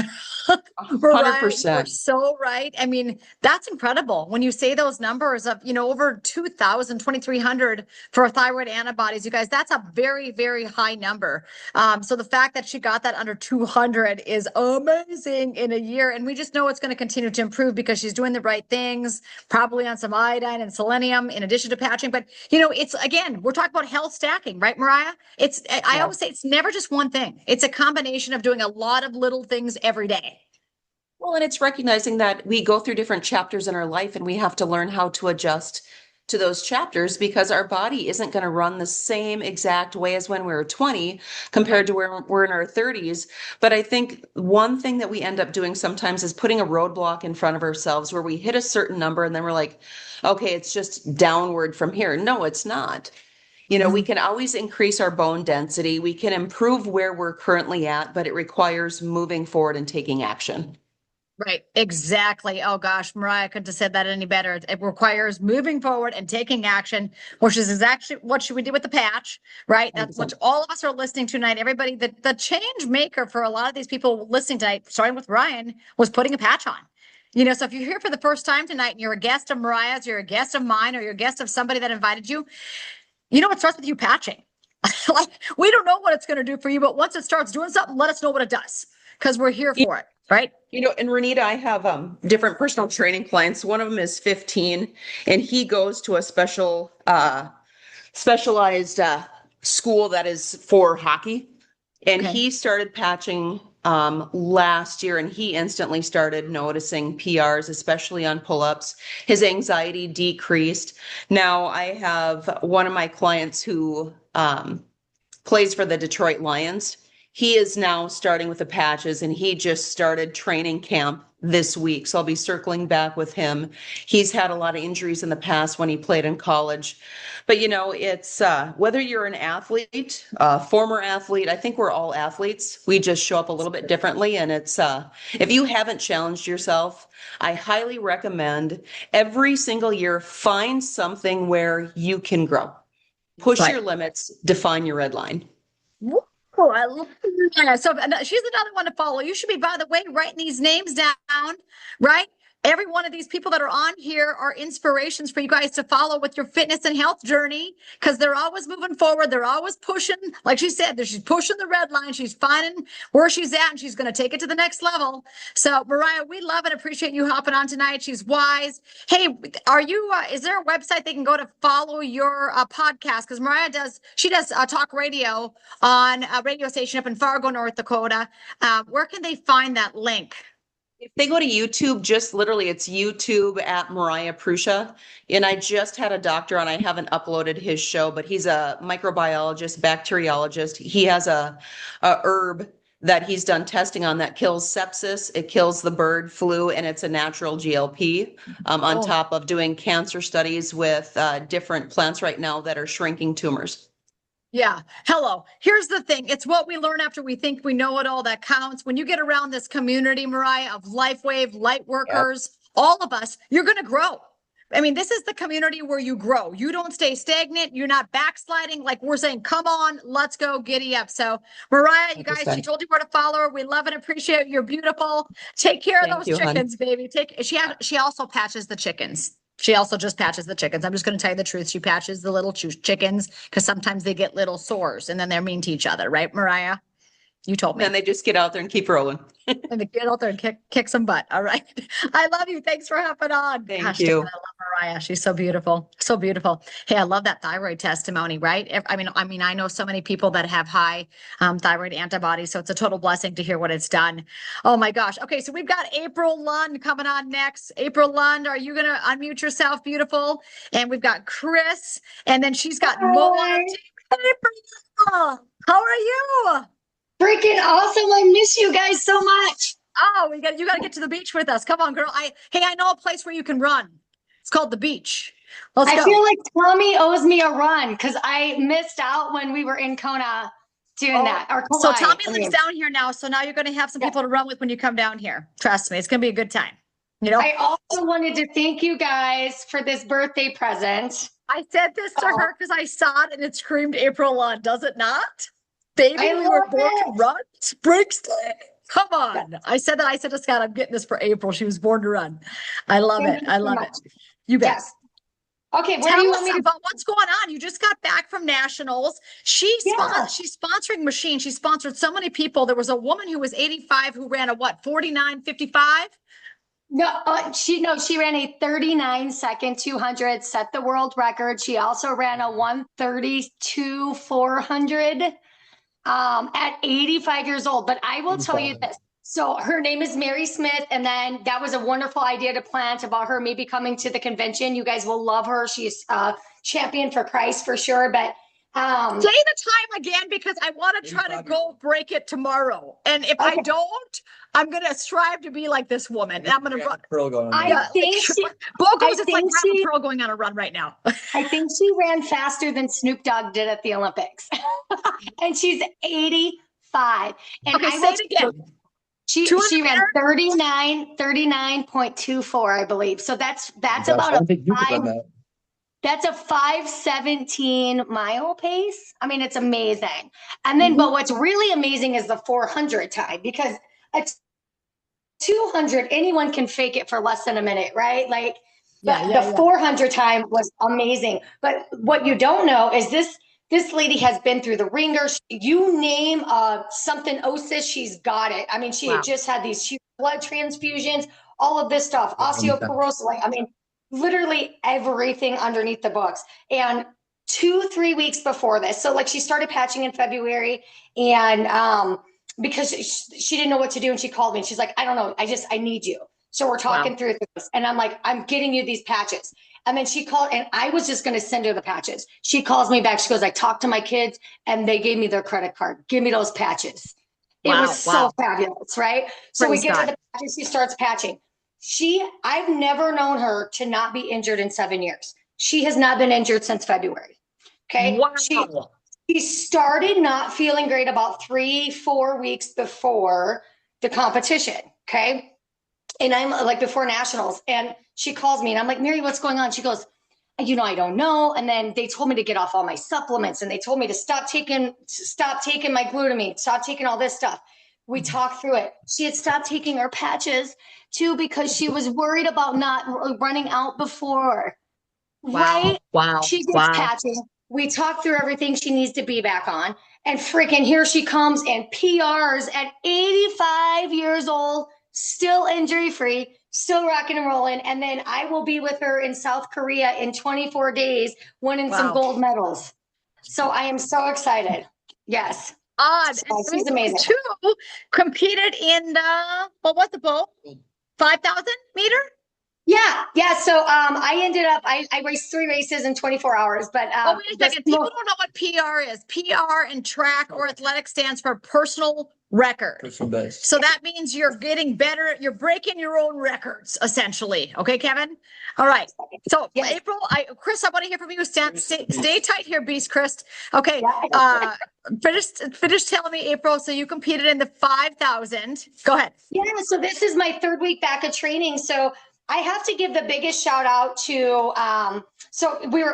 100%. Mariah, you're so right. I mean, that's incredible. When you say those numbers of, over 2,000, 2,300 for thyroid antibodies, you guys, that's a very, very high number. So the fact that she got that under 200 is amazing in a year. And we just know it's going to continue to improve because she's doing the right things, probably on some iodine and selenium in addition to patching. But, it's, again, we're talking about health stacking, right, Mariah? I always say it's never just one thing. It's a combination of doing a lot of little things every day. Well, and it's recognizing that we go through different chapters in our life, and we have to learn how to adjust to those chapters because our body isn't going to run the same exact way as when we were 20 compared to where we're in our 30s. But I think one thing that we end up doing sometimes is putting a roadblock in front of ourselves where we hit a certain number and then we're like, okay, it's just downward from here. No, it's not. You know, we can always increase our bone density. We can improve where we're currently at, but it requires moving forward and taking action. Right, exactly. Oh gosh, Mariah couldn't have said that any better. It requires moving forward and taking action, which is exactly what should we do with the patch, right? That's what all of us are listening to tonight. Everybody, the change maker for a lot of these people listening tonight, starting with Ryan, was putting a patch on. You know, so if you're here for the first time tonight and you're a guest of Mariah's, you're a guest of mine, or you're a guest of somebody that invited you, you know, it starts with you patching. Like, we don't know what it's going to do for you, but once it starts doing something, let us know what it does because we're here for it, right? You know, and Renita, I have different personal training clients. One of them is 15, and he goes to a specialized school that is for hockey. And Okay. he started patching last year, and he instantly started noticing PRs, especially on pull-ups. His anxiety decreased. Now I have one of my clients who plays for the Detroit Lions. He is now starting with the patches, and he just started training camp this week. So I'll be circling back with him. He's had a lot of injuries in the past when he played in college. But you know, it's whether you're an athlete, former athlete, I think we're all athletes. We just show up a little bit differently. And it's if you haven't challenged yourself, I highly recommend every single year find something where you can grow. Push Right. your limits, define your red line. Oh, I love that. So she's another one to follow. You should be, by the way, writing these names down, right? Every one of these people that are on here are inspirations for you guys to follow with your fitness and health journey because they're always moving forward. They're always pushing. Like she said, she's pushing the red line. She's finding where she's at and she's going to take it to the next level. So, Mariah, we love and appreciate you hopping on tonight. She's wise. Hey, are you, is there a website they can go to follow your podcast? Because Mariah does talk radio on a radio station up in Fargo, North Dakota. Where can they find that link? If they go to YouTube, just literally it's YouTube at Mariah Prusha. And I just had a doctor on, I haven't uploaded his show, but he's a microbiologist, bacteriologist. He has a herb that he's done testing on that kills sepsis, it kills the bird flu, and it's a natural GLP on top of doing cancer studies with different plants right now that are shrinking tumors. Yeah. Hello. Here's the thing. It's what we learn after we think we know it all that counts. When you get around this community, Mariah, of LifeWave, light workers, all of us, you're going to grow. I mean, this is the community where you grow. You don't stay stagnant. You're not backsliding. Like we're saying, come on, let's go, giddy up. So Mariah, you guys, she told you where to follow her. We love and appreciate. You're beautiful. Take care of those chickens, baby. She also patches the chickens. She also just patches the chickens. I'm just going to tell you the truth. She patches the little chickens because sometimes they get little sores and then they're mean to each other. Right, Mariah? You told me. And they just get out there and keep rolling. And they get out there and kick some butt. All right. I love you. Thanks for hopping on. Thank you. I love Mariah. She's so beautiful. So beautiful. Hey, I love that thyroid testimony, right? I mean, I know so many people that have high thyroid antibodies, so it's a total blessing to hear what it's done. Oh my gosh. Okay, so we've got April Lund coming on next. April Lund, are you going to unmute yourself? Beautiful. And we've got Chris, and then she's got Mo. April, how are you? Freaking awesome. I miss you guys so much. Oh, you got to get to the beach with us. Come on, girl. I know a place where you can run. It's called the beach. Let's go. I feel like Tommy owes me a run because I missed out when we were in Kona doing that. Or Kauai. So Tommy lives down here now. So now you're going to have some people to run with when you come down here. Trust me, it's going to be a good time. You know. I also wanted to thank you guys for this birthday present. I said this to her because I saw it and it screamed April on. Does it not? Baby, we were born to run. Springsteen. Come on. I said to Scott, I'm getting this for April. She was born to run. I love it. I love it. You bet. Yes. Okay, what Tell do you us want me to about what's going on? You just got back from nationals. She's sponsoring machines. She sponsored so many people. There was a woman who was 85 who ran a 49:55? No, she ran a 39-second 200, set the world record. She also ran a 1:32 400 at 85 years old. But I will tell you this. So her name is Mary Smith. And then that was a wonderful idea to plant about her maybe coming to the convention. You guys will love her. She's champion for Christ for sure. But say the time again, because I want to try to go break it tomorrow. And if I don't, I'm going to strive to be like this woman. And I'm going to run. Pearl going on. I think she, Bo goes, I it's like think Grandma she- Pearl going on a run right now. I think she ran faster than Snoop Dogg did at the Olympics. And she's 85. And Okay, I say will it again. She 200 ran meter? 39.24, I believe. So that's Gosh, about I don't a think you could run five. that. That's a 5:17 mile pace. I mean, it's amazing. And then, but what's really amazing is the 400 time, because a 200, anyone can fake it for less than a minute, right? Like, but the 400 time was amazing. But what you don't know is this lady has been through the ringer. You name something osis, she's got it. I mean, she had just had these huge blood transfusions, all of this stuff, osteoporosis. Like, I mean, literally everything underneath the books. And 2-3 weeks before this, so like she started patching in February, and because she didn't know what to do, and she called me and she's like, I don't know, I need you. So we're talking through this, and I'm like, I'm getting you these patches. And then she called, and I was just going to send her the patches. She calls me back. She goes, I talked to my kids and they gave me their credit card. Give me those patches. It was so fabulous, right? So we get to the patches. She starts patching. I've never known her to not be injured in 7 years. She has not been injured since February. Okay. Wow. She started not feeling great about 3-4 weeks before the competition. Okay. And I'm like before nationals, and she calls me and I'm like, Mary, what's going on? She goes, I don't know. And then they told me to get off all my supplements, and they told me to stop taking my glutamine, stop taking all this stuff. We talked through it. She had stopped taking her patches too, because she was worried about not running out before. Right? Wow. She gets patching. We talked through everything she needs to be back on. And freaking here she comes and PRs at 85 years old, still injury free, still rocking and rolling. And then I will be with her in South Korea in 24 days, winning some gold medals. So I am so excited. Yes. Odd. So she's amazing. Two competed in the, what was the bowl? 5,000 meter? Yeah. So I ended up, I raced 3 races in 24 hours, but wait a second. People don't know what PR is. PR in track or athletics stands for personal record. Personal best. So that means you're getting better. You're breaking your own records, essentially. Okay, Kevin? All right. So April, Chris, I want to hear from you. Stay tight here, Beast Chris. Okay. Finish telling me, April. So you competed in the 5,000. Go ahead. Yeah. So this is my 3rd week back of training. So I have to give the biggest shout out to,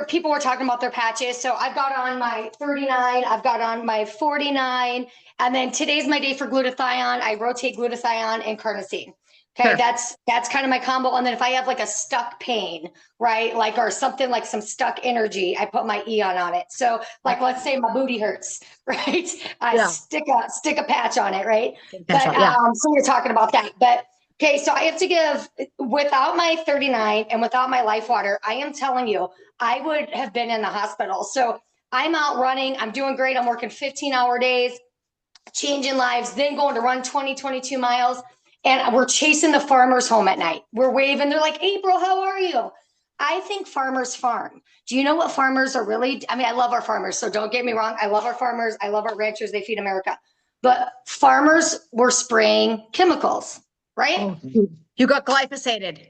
people were talking about their patches. So I've got on my 39, I've got on my 49, and then today's my day for glutathione. I rotate glutathione and carnosine. Okay. Sure. That's kind of my combo. And then if I have like a stuck pain, right? Like, or something like some stuck energy, I put my Eon on it. So like, let's say my booty hurts, right? I stick a patch on it. Right. So we're talking about that, but okay, so I have to give, without my 39 and without my life water, I am telling you, I would have been in the hospital. So I'm out running. I'm doing great. I'm working 15-hour days, changing lives, then going to run 22 miles. And we're chasing the farmers home at night. We're waving. They're like, April, how are you? I think farmers farm. Do you know what farmers are really? I mean, I love our farmers. So don't get me wrong. I love our farmers. I love our ranchers. They feed America. But farmers were spraying chemicals. Right? Oh, you got glyphosated.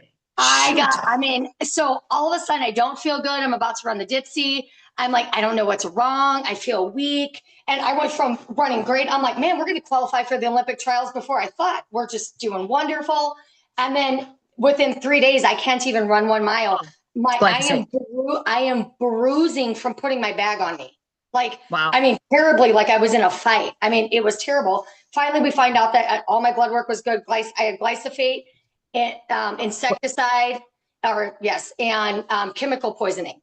So all of a sudden I don't feel good. I'm about to run the Dipsy. I'm like, I don't know what's wrong. I feel weak. And I went from running great. I'm like, man, we're going to qualify for the Olympic trials before I thought. We're just doing wonderful. And then within 3 days, I can't even run 1 mile. I am bruising from putting my bag on me. Like, I mean, terribly, like I was in a fight. I mean, it was terrible. Finally, we find out that all my blood work was good. I had glyphosate, insecticide, and chemical poisoning,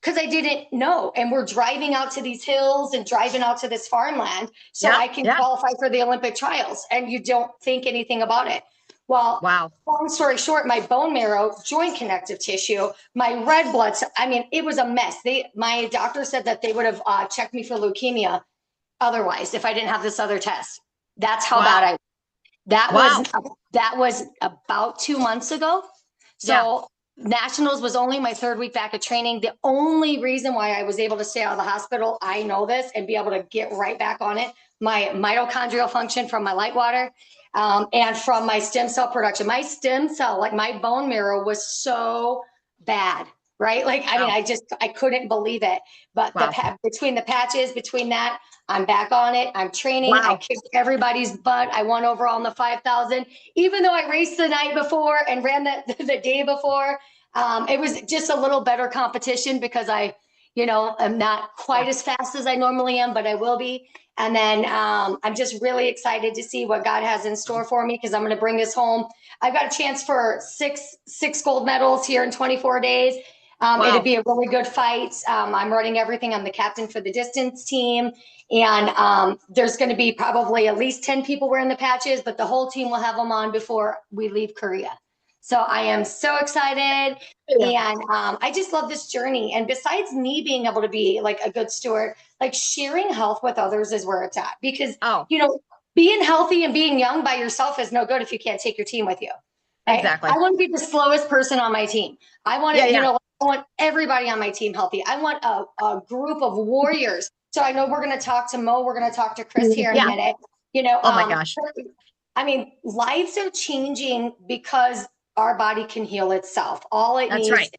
because I didn't know. And we're driving out to these hills and driving out to this farmland so I can qualify for the Olympic trials. And you don't think anything about it. Well, long story short, my bone marrow, joint connective tissue, my red blood cell, I mean, it was a mess. My doctor said that they would have checked me for leukemia otherwise if I didn't have this other test. That's how bad I was. That Wow. was about 2 months ago. So nationals was only my 3rd week back of training. The only reason why I was able to stay out of the hospital, I know this, and be able to get right back on it, my mitochondrial function from my light water, and from my stem cell production. My stem cell, like my bone marrow, was so bad, right? Like, I mean, I couldn't believe it. But between the patches, between that, I'm back on it. I'm training. I kicked everybody's butt. I won overall in the 5,000, even though I raced the night before and ran the day before. It was just a little better competition because I, am not quite as fast as I normally am, but I will be. And then I'm just really excited to see what God has in store for me, because I'm going to bring this home. I've got a chance for six gold medals here in 24 days. It'd be a really good fight. I'm running everything. I'm the captain for the distance team. And there's going to be probably at least 10 people wearing the patches, but the whole team will have them on before we leave Korea. So I am so excited. And I just love this journey. And besides me being able to be like a good steward, like sharing health with others is where it's at. Because, being healthy and being young by yourself is no good if you can't take your team with you. Right? Exactly. I want to be the slowest person on my team. I want to, I want everybody on my team healthy. I want a group of warriors. So I know we're going to talk to Mo. We're going to talk to Chris here in a minute. Oh my gosh. I mean, lives are changing because our body can heal itself. All it needs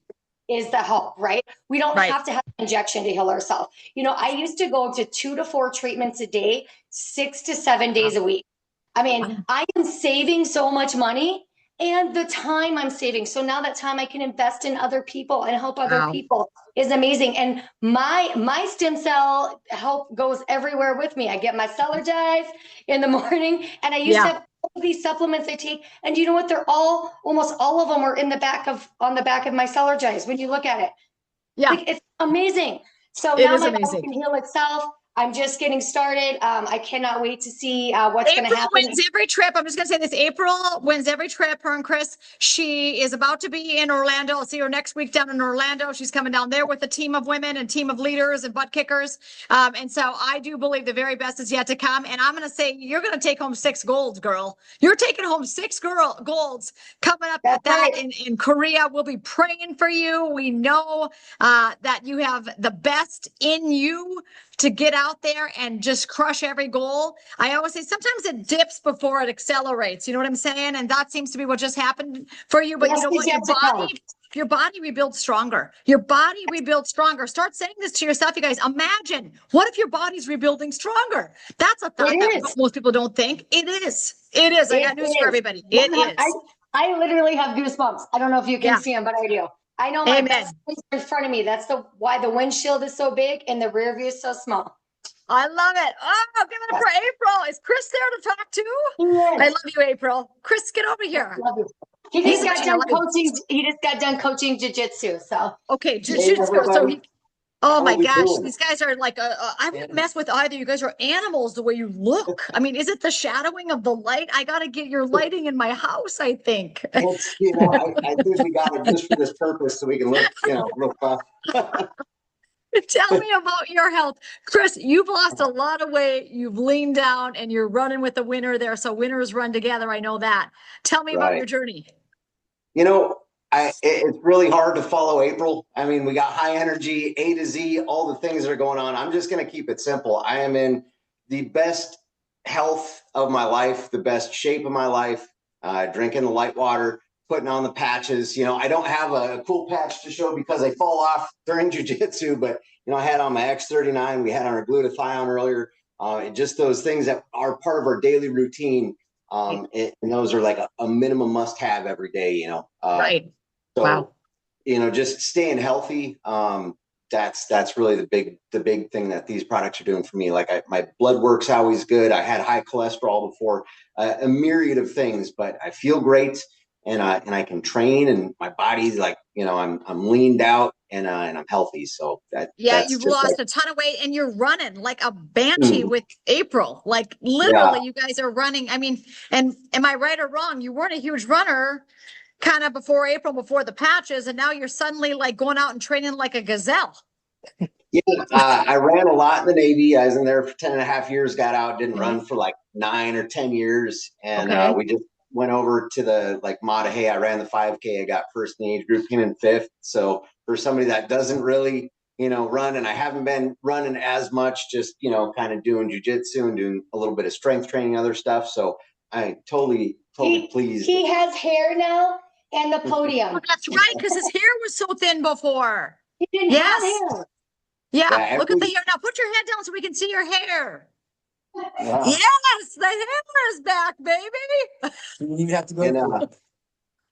is the help, right? We don't have to have an injection to heal ourselves. I used to go to 2 to 4 treatments a day, 6 to 7 days a week. I mean, I am saving so much money and the time I'm saving. So now that time I can invest in other people and help other people is amazing. And my stem cell help goes everywhere with me. I get my Cellergize in the morning, and I used to have all these supplements I take. And you know what? They're almost all of them are on the back of my Cellergize when you look at it. Yeah. Like, it's amazing. So now my body can heal itself. I'm just getting started. I cannot wait to see what's going to happen. April wins every trip. I'm just going to say this. April wins every trip, her and Chris. She is about to be in Orlando. I'll see her next week down in Orlando. She's coming down there with a team of women and team of leaders and butt kickers. And so I do believe the very best is yet to come. And I'm going to say you're going to take home 6 golds, girl. You're taking home 6 golds coming up at that in Korea. We'll be praying for you. We know that you have the best in you to get out there and just crush every goal. I always say sometimes it dips before it accelerates. You know what I'm saying? And that seems to be what just happened for you. But you know what? Your body rebuilds stronger. Your body rebuilds stronger. Start saying this to yourself, you guys. Imagine, what if your body's rebuilding stronger? That's a thought that most people don't think. It is. It is. I got news for everybody. It is. I literally have goosebumps. I don't know if you can see them, but I do. I know my best friends are in front of me. That's why the windshield is so big and the rear view is so small. I love it. Oh, give it up for April. Is Chris there to talk to? I love you, April. Chris, get over here. I love you. He just got done coaching. He just got done coaching jiu-jitsu. So jiu-jitsu. So oh my gosh, these guys are like, I wouldn't mess with either. You guys are animals the way you look. I mean, is it the shadowing of the light? I got to get your lighting in my house, I think. It's, I think we got it just for this purpose so we can look, real tough. Tell me about your health. Chris, you've lost a lot of weight. You've leaned down and you're running with the winner there. So winners run together. I know that. Tell me about your journey. It's really hard to follow April. I mean, we got high energy, A to Z, all the things that are going on. I'm just going to keep it simple. I am in the best health of my life, the best shape of my life, drinking the light water, putting on the patches. I don't have a cool patch to show because I fall off during jiu-jitsu, but, I had on my X39. We had on our glutathione earlier. Just those things that are part of our daily routine. And those are like a minimum must have every day, Right. So, just staying healthy. That's really the big thing that these products are doing for me. Like my blood work's always good. I had high cholesterol before, a myriad of things, but I feel great and I can train and my body's like, I'm leaned out and I'm healthy. So you've lost a ton of weight and you're running like a banshee with April. Like literally you guys are running. I mean, and am I right or wrong? You weren't a huge runner kind of before April, before the patches, and now you're suddenly like going out and training like a gazelle. Yeah, I ran a lot in the Navy. I was in there for 10 and a half years, got out, didn't run for like 9 or 10 years. And Okay. we just went over to the like Mater. Hey, I ran the 5K. I got first in the age group, came in fifth. So for somebody that doesn't really, run, and I haven't been running as much, just, kind of doing jujitsu and doing a little bit of strength training, other stuff. So I totally pleased. He has hair now and the podium. Oh, that's right, because his hair was so thin before. He didn't Yes. have hair. Yeah, Yeah, look at the hair now. Put your head down so we can see your hair. Yeah. Yes, the hair is back, baby. You didn't even have to go. And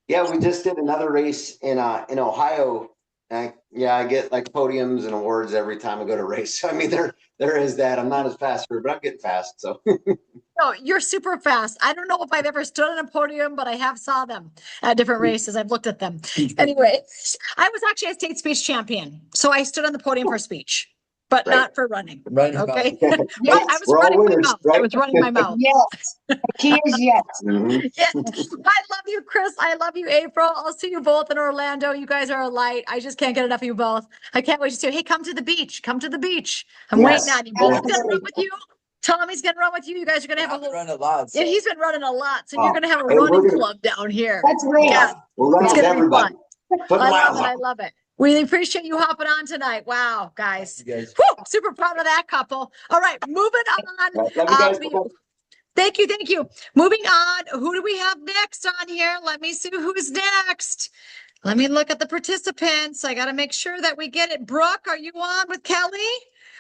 yeah, we just did another race in Ohio. I get like podiums and awards every time I go to race. So I mean, there is that. I'm not as fast, but I'm getting fast. So No, you're super fast. I don't know if I've ever stood on a podium, but I have saw them at different races. I've looked at them. Anyway, I was actually a state speech champion, so I stood on the podium for speech, but Right. not for running. Right. Okay. Yes. Well, I was We're all running my winners, mouth. right? I was running my mouth. Yes. He is yes. Mhm. Yeah. I love you, Chris. I love you, April. I'll see you both in Orlando. You guys are a light. I just can't get enough of you both. I can't wait to see you. Hey, come to the beach. Come to the beach. I'm Yes. waiting on you. Both Yeah. gonna run with you. Tommy's gonna run with you. You guys are gonna have a whole. Run a lot. Yeah, he's been running a lot, so you're gonna have a Hey, we're running gonna- club down here. That's right. Yeah, We're running it's with gonna be everybody. fun. Put I miles love it. on. I love it. We appreciate you hopping on tonight. Wow, guys. You guys. Whew, super proud of that couple. All right, moving on. Love you guys. Thank you, thank you. Moving on, who do we have next on here? Let me see who's next. Let me look at the participants. I got to make sure that we get it. Brooke, are you on with Kelly?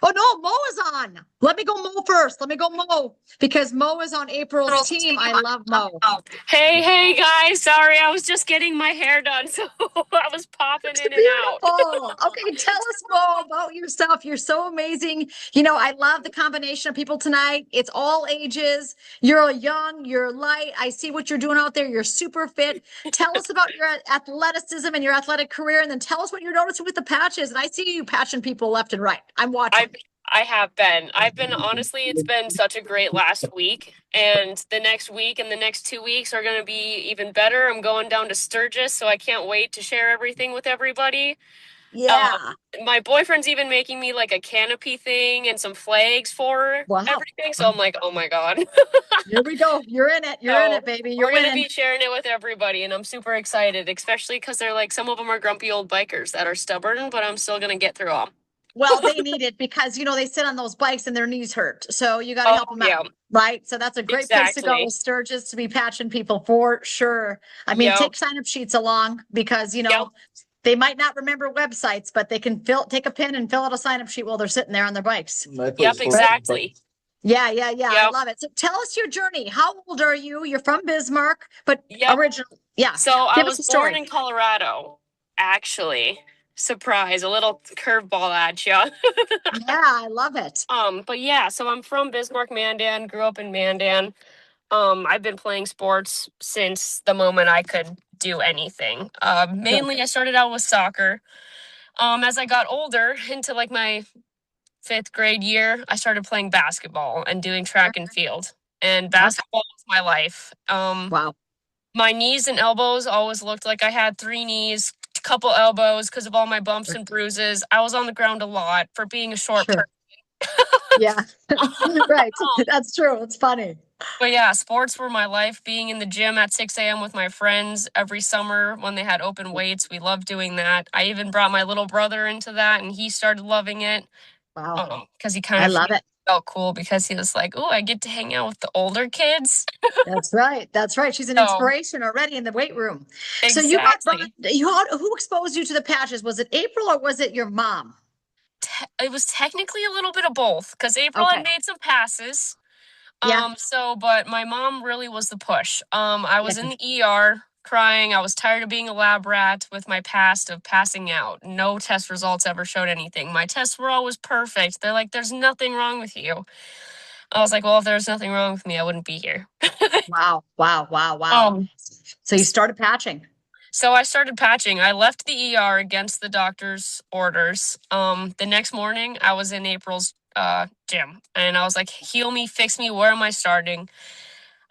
Oh no, Mo is on. Let me go Mo first. Let me go Mo because Mo is on April's team. I love Mo. Hey guys, sorry, I was just getting my hair done, so I was popping in and out. Beautiful. Okay, tell us more about yourself. You're so amazing. I love the combination of people tonight. It's all ages. You're young, you're light. I see what you're doing out there. You're super fit. Tell us about your athleticism and your athletic career, and then tell us what you're noticing with the patches. And I see you patching people left and right. I'm watching. I have been. Honestly, it's been such a great last week. And the next week and the next 2 weeks are going to be even better. I'm going down to Sturgis, so I can't wait to share everything with everybody. Yeah. My boyfriend's even making me like a canopy thing and some flags for Wow. everything. So I'm like, oh my God. Here we go. You're in it. You're in it, baby. You're We're going to winning. be sharing it with everybody. And I'm super excited, especially because they're like, some of them are grumpy old bikers that are stubborn, but I'm still going to get through them. Well, they need it because they sit on those bikes and their knees hurt. So you got to help them out, right? So that's a great place to go Exactly. with Sturgis to be patching people for sure. I mean, take sign-up sheets along because they might not remember websites, but they can take a pen and fill out a sign-up sheet while they're sitting there on their bikes. Yep, exactly. Yeah. I love it. So tell us your journey. How old are you? You're from Bismarck, but originally, yeah. So I was born in Colorado, actually. Surprise, a little curveball at you. Yeah, I love it. But yeah, so I'm from Bismarck, Mandan, grew up in Mandan. I've been playing sports since the moment I could do anything. Mainly I started out with soccer. As I got older, into like my 5th grade year, I started playing basketball and doing track and field. And basketball was my life. Wow. My knees and elbows always looked like I had 3 knees, a couple elbows because of all my bumps and bruises. I was on the ground a lot for being a short person. Yeah, right. That's true. It's funny. But yeah, sports were my life. Being in the gym at 6 a.m. with my friends every summer when they had open weights. We loved doing that. I even brought my little brother into that and he started loving it. Wow. Because he kind of love it. Felt cool because he was like, oh, I get to hang out with the older kids. That's right. That's right. She's an inspiration already in the weight room. Exactly. So who exposed you to the patches? Was it April or was it your mom? It was technically a little bit of both because April had made some passes. Yeah. But my mom really was the push. I was in the ER crying. I was tired of being a lab rat with my past of passing out. No test results ever showed anything. My tests were always perfect. They're like, there's nothing wrong with you. I was like, well, if there's nothing wrong with me, I wouldn't be here. Wow. So you started patching. So I started patching. I left the ER against the doctor's orders. The next morning, I was in April's gym, and I was like, heal me, fix me. Where am I starting?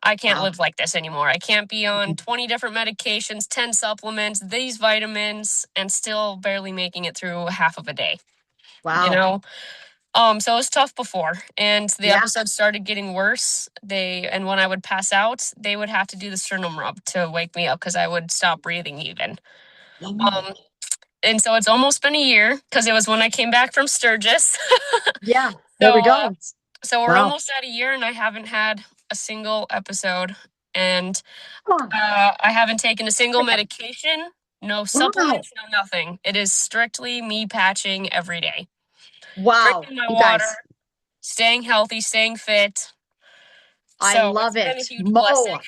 I can't live like this anymore. I can't be on 20 different medications, 10 supplements, these vitamins, and still barely making it through half of a day. Wow. you know. So it was tough before, and the Yeah. episodes started getting worse. And when I would pass out, they would have to do the sternum rub to wake me up because I would stop breathing even. Um, and so it's almost been a year because it was when I came back from Sturgis. Yeah. There we So, go. so we're Wow. almost at a year, and I haven't had a single episode, and Oh, I haven't taken a single medication, no wow. supplements, no nothing. It is strictly me patching every day, Wow. drinking my You water, guys, staying healthy, staying fit. I So love it's been a it. huge blessing. Mo,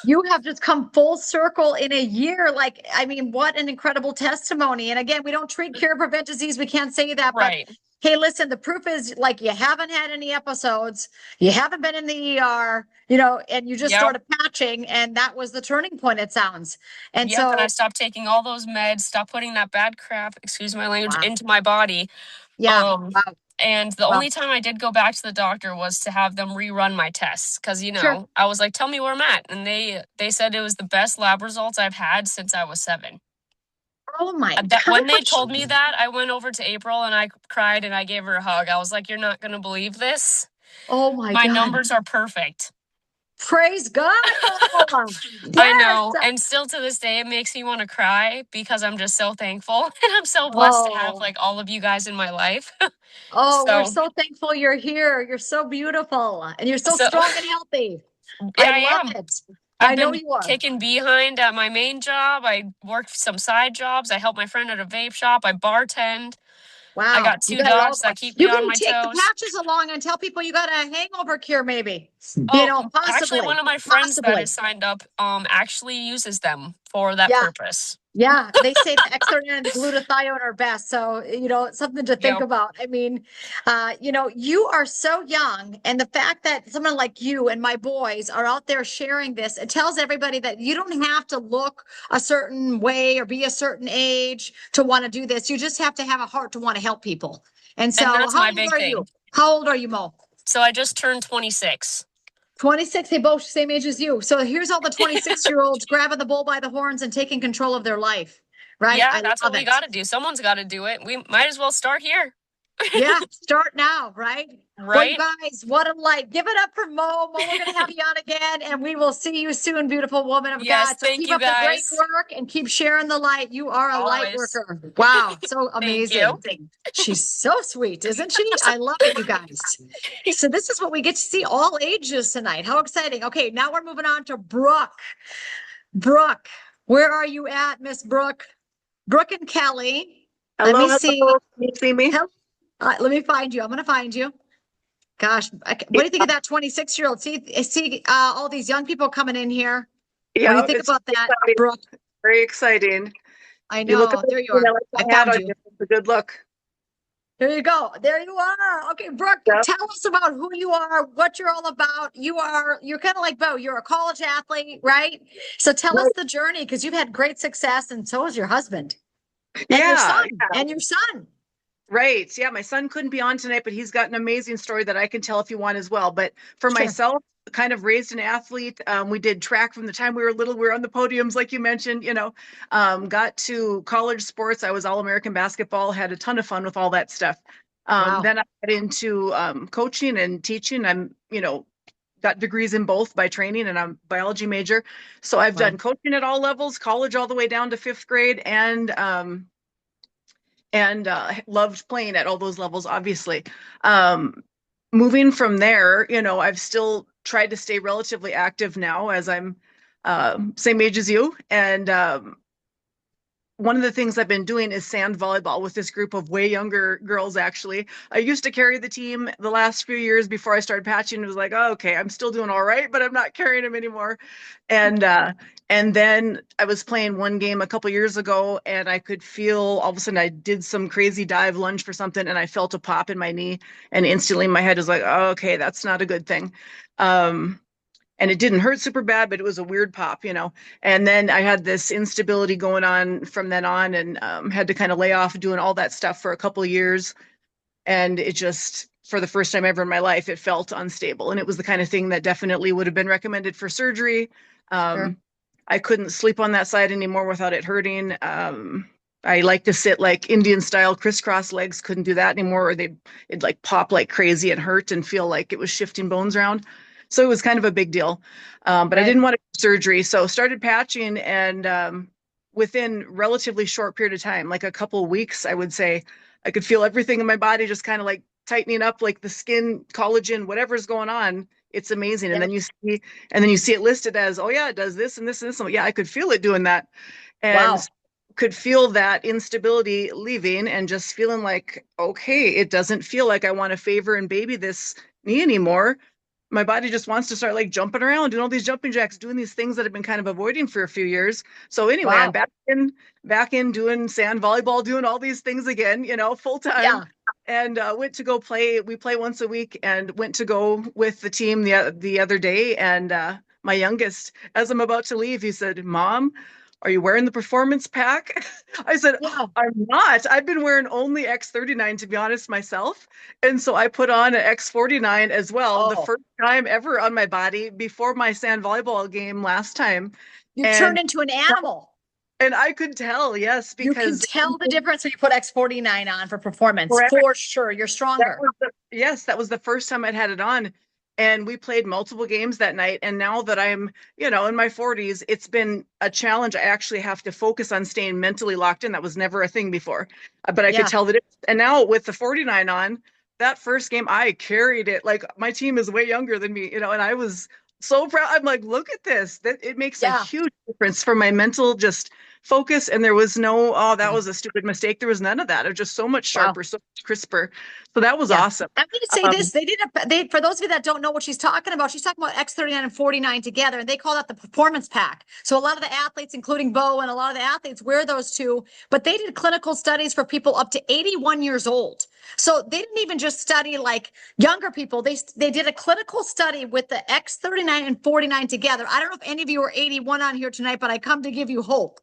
you have just come full circle in a year. Like, I mean, what an incredible testimony. And again, we don't treat, cure, prevent disease. We can't say that, but Right. hey, listen, the proof is like you haven't had any episodes, you haven't been in the ER, you know, and you just Yep. started patching, and that was the turning point, it sounds. And Yep. And I so, stopped taking all those meds, stopped putting that bad crap, excuse my language, wow. into my body. Yeah. Wow. And the Wow. only time I did go back to the doctor was to have them rerun my tests because, you know, Sure. I was like, tell me where I'm at. And they said it was the best lab results I've had since I was 7. Oh my When they gosh. told me that, I went over to April and I cried and I gave her a hug. I was like, you're not going to believe this. Oh my My God. numbers are perfect. Praise God. Mo. I Yes. know. And still to this day, it makes me want to cry because I'm just so thankful. And I'm so blessed to have Oh. like all of you guys in my life. Oh, we're So, so thankful you're here. You're so beautiful and you're so so strong and healthy. yeah, I I love am. it. I've I know been you are. kicking behind at my main job. I work some side jobs. I help my friend at a vape shop. I bartend. I Wow. got You 2 got it all dogs going. that keep me You on can my take the toes. patches along and tell people you got a hangover cure, maybe. You Oh, know, actually, one possibly. of my friends that Possibly. is signed up actually uses them for that Yeah. purpose. Yeah, they say the Exertin and the glutathione are best. So, you know, it's something to think Yep. about. I mean, you know, you are so young, and the fact that someone like you and my boys are out there sharing this, it tells everybody that you don't have to look a certain way or be a certain age to want to do this. You just have to have a heart to want to help people. And so, And that's how my old big are thing. you? How old are you, Mo? So I just turned 26. 26, they both same age as you. So here's all the 26-year-olds grabbing the bull by the horns and taking control of their life. Right? Yeah, I that's what love we it. got to do. Someone's got to do it. We might as well start here. Yeah, start now, right? Well, you Right? guys, what a light. Give it up for Mo. Mo, we're going to have you on again, and we will see you soon, beautiful woman of Yes, God. So thank keep you up the great guys. work and keep sharing the light. You are a light Always. worker. Wow, so Thank you. amazing. She's so sweet, isn't she? I love it, you guys. So this is what we get to see all ages tonight. How exciting. Okay, now we're moving on to Brooke. Brooke, where are you at, Miss Brooke? Brooke and Kelly. Let me see. Can you see me? Let me find you. I'm going to find you. Gosh, what do you think of that 26-year-old? See, all these young people coming in here. What do Yeah, you think it's about that, exciting. Brooke? Very exciting. I You look know. There you amazing. are. I like I the hat found on you. you. It's a good look. There you go. There you are. Okay, Brooke, Yep. tell us about who you are, what you're all about. You're kind of like Bo. You're a college athlete, right? So tell us Right. the journey because you've had great success, and so has your husband and your Yeah, son yeah. and your son. Right. Yeah, my son couldn't be on tonight, but he's got an amazing story that I can tell if you want as well. But for Sure. myself, kind of raised an athlete. We did track from the time we were little. We were on the podiums, like you mentioned, got to college sports. I was All-American basketball, had a ton of fun with all that stuff. Wow. Then I got into coaching and teaching. Got degrees in both by training, and I'm a biology major. So I've Wow. done coaching at all levels, college all the way down to 5th grade, and loved playing at all those levels, obviously. Moving from there, I've still tried to stay relatively active now as I'm same age as you. And one of the things I've been doing is sand volleyball with this group of way younger girls, actually. I used to carry the team the last few years before I started patching. It was like, oh, okay, I'm still doing all right, but I'm not carrying them anymore. And then I was playing one game a couple years ago, and I could feel all of a sudden I did some crazy dive lunge for something, and I felt a pop in my knee, and instantly my head was like, oh, okay, that's not a good thing. And it didn't hurt super bad, but it was a weird pop. And then I had this instability going on from then on, and had to kind of lay off doing all that stuff for a couple of years. And it just, for the first time ever in my life, it felt unstable. And it was the kind of thing that definitely would have been recommended for surgery. Sure. I couldn't sleep on that side anymore without it hurting. I like to sit like Indian style crisscross legs, couldn't do that anymore, or it'd like pop like crazy and hurt and feel like it was shifting bones around. So it was kind of a big deal. But I Right. didn't want to do surgery. So started patching, and within relatively short period of time, like a couple of weeks, I would say, I could feel everything in my body just kind of like tightening up, like the skin, collagen, whatever's going on. It's amazing. Yeah. And then you see it listed as, oh yeah, it does this and this and this. So yeah, I could feel it doing that. Wow. And could feel that instability leaving and just feeling like, okay, it doesn't feel like I want to favor and baby this knee anymore. My body just wants to start like jumping around, doing all these jumping jacks, doing these things that I've been kind of avoiding for a few years. So anyway, I'm Wow. back in doing sand volleyball, doing all these things again, full time. Yeah. And went to go play. We play once a week, and went to go with the team the other day. And my youngest, as I'm about to leave, he said, "Mom, are you wearing the performance pack?" I said, Yeah. "I'm not. I've been wearing only X39, to be honest, myself." And so I put on an X49 as well, the Oh, first time ever on my body before my sand volleyball game last time. you And turned into an animal. I could tell, yes, You can because tell the difference when you put X49 on for performance. correct. For sure. You're That stronger. was yes, that was the first time I'd had it on. And we played multiple games that night. And now that I'm, in my 40s, it's been a challenge. I actually have to focus on staying mentally locked in. That was never a thing before. But I could Yeah. tell the difference. And now with the 49 on, that first game, I carried it. Like my team is way younger than me, and I was so proud. I'm like, look at this. That it makes a Yeah. huge difference for my mental just focus. And there was no, oh, that Yeah. was a stupid mistake. There was none of that. It was just so much Wow. sharper, so much crisper. So that was Yeah. awesome. I'm going to say this. They for those of you that don't know what she's talking about X39 and 49 together, and they call that the performance pack. So a lot of the athletes, including Bo and a lot of the athletes, wear those two, but they did clinical studies for people up to 81 years old. So they didn't even just study like younger people. They did a clinical study with the X39 and 49 together. I don't know if any of you are 81 on here tonight, but I come to give you hope.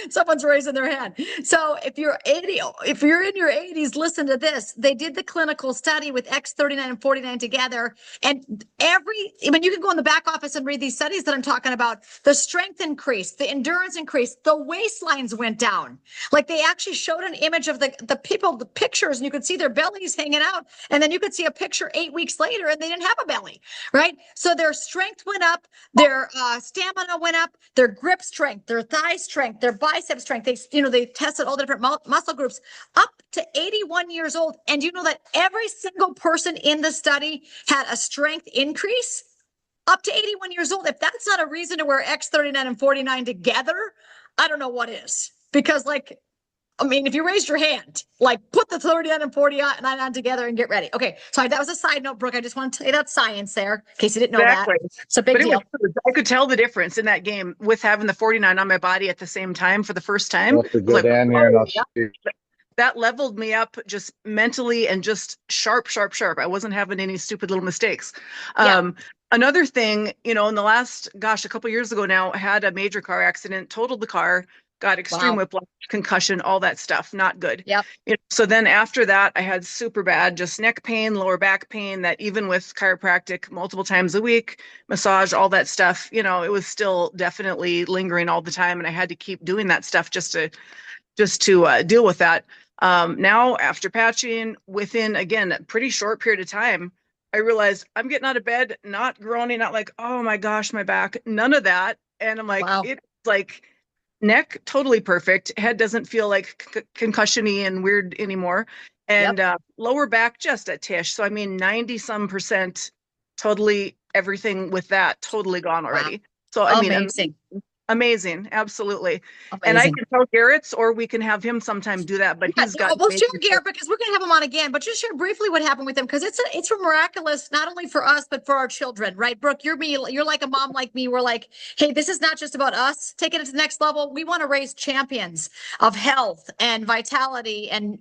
Someone's raising their hand. So if you're 80, if you're in your 80s, listen to this. They did the clinical study with X39 and 49 together. And you can go in the back office and read these studies that I'm talking about. The strength increased, the endurance increased, the waistlines went down. Like they actually showed an image of the people, the pictures, and you could see their bellies hanging out. And then you could see a picture 8 weeks later and they didn't have a belly, right? So their strength went up, their stamina went up, their grip strength, their thigh strength, their bicep strength. They tested all the different muscle groups up to 81 years old. And you know that every single person in the study had a strength increase up to 81 years old. If that's not a reason to wear X39 and 49 together, I don't know what is. Because if you raised your hand, put the 39 and 49 on together and get ready. Okay, sorry, that was a side note, Brooke. I just want to tell you that science there, in case you didn't know Exactly. that. It's a big deal. I could tell the difference in that game with having the 49 on my body at the same time for the first time. Well, to go down here and I'll see. That leveled me up just mentally and just sharp. I wasn't having any stupid little mistakes. Yeah. Another thing, in the last, a couple years ago now, I had a major car accident, totaled the car, got extreme whiplash, concussion, all that stuff. Not good. Yep. So then after that, I had super bad, just neck pain, lower back pain, that even with chiropractic multiple times a week, massage, all that stuff, it was still definitely lingering all the time. And I had to keep doing that stuff just to deal with that. Now, after patching, within, again, a pretty short period of time, I realized I'm getting out of bed, not groaning, not like, oh my gosh, my back, none of that. And I'm like, Wow. it's like neck, totally perfect. Head doesn't feel like concussion-y and weird anymore. And lower back, just a tish. So, 90 some percent, totally everything with that, totally gone already. Wow. So, Amazing. Amazing, absolutely. Amazing. And I can tell Garrett's, or we can have him sometime do that. But he's got. We'll share Garrett because we're gonna have him on again. But just share briefly what happened with him, because it's miraculous not only for us but for our children, right? Brooke, you're like a mom like me. We're like, hey, this is not just about us taking it to the next level. We want to raise champions of health and vitality and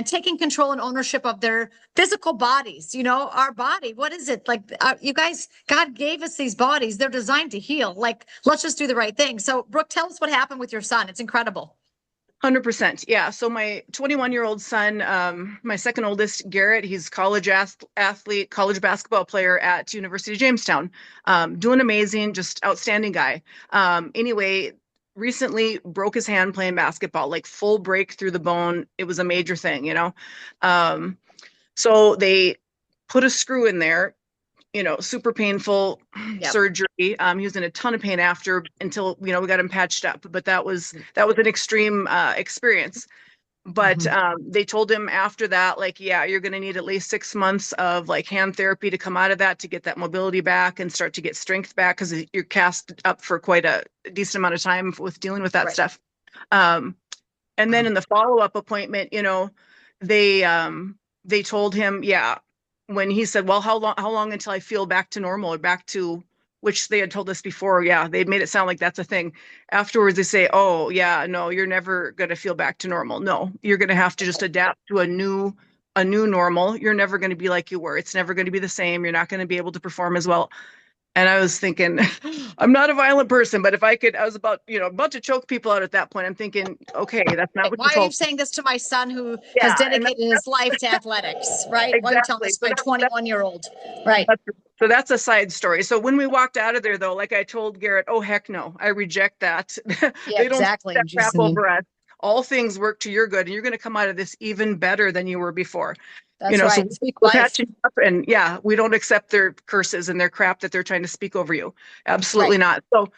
taking control and ownership of their physical bodies. Our body. What is it like? You guys, God gave us these bodies. They're designed to heal. Let's just do the right thing. So, Brooke, tell us what happened with your son. It's incredible. 100%. Yeah. So my 21-year-old son, my second oldest, Garrett, he's college athlete, college basketball player at University of Jamestown, doing amazing, just outstanding guy. Anyway, recently broke his hand playing basketball, like full break through the bone. It was a major thing, you know. So they put a screw in there, you know, super painful surgery. He was in a ton of pain after until, you know, we got him patched up. But that was an extreme experience. But they told him after that, like, yeah, you're going to need at least 6 months of like hand therapy to come out of that, to get that mobility back and start to get strength back, because you're cast up for quite a decent amount of time with dealing with that stuff. And then in the follow-up appointment, you know, they told him, yeah, when he said, well, how long until I feel back to normal or back to, which they had told us before, yeah, they'd made it sound like that's a thing. Afterwards, they say, oh, yeah, no, you're never going to feel back to normal. No, you're going to have to just adapt to a new normal. You're never going to be like you were. It's never going to be the same. You're not going to be able to perform as well. And I was thinking, I'm not a violent person, but if I could, I was about to choke people out at that point. I'm thinking, okay, that's not what Why you are told you saying this to my son who Yeah, has and dedicated his life to athletics, right? Why are you telling Exactly. this to my 21-year-old? Right. So that's a side story. So when we walked out of there, though, like I told Garrett, oh, heck no, I reject that. Yeah, They don't take exactly. that In crap Jesus' name. over us. All things work to your good, and you're going to come out of this even better than you were before. That's So right. Speak we're life. patching up, and yeah, we don't accept their curses and their crap that they're trying to speak over you. Absolutely not. So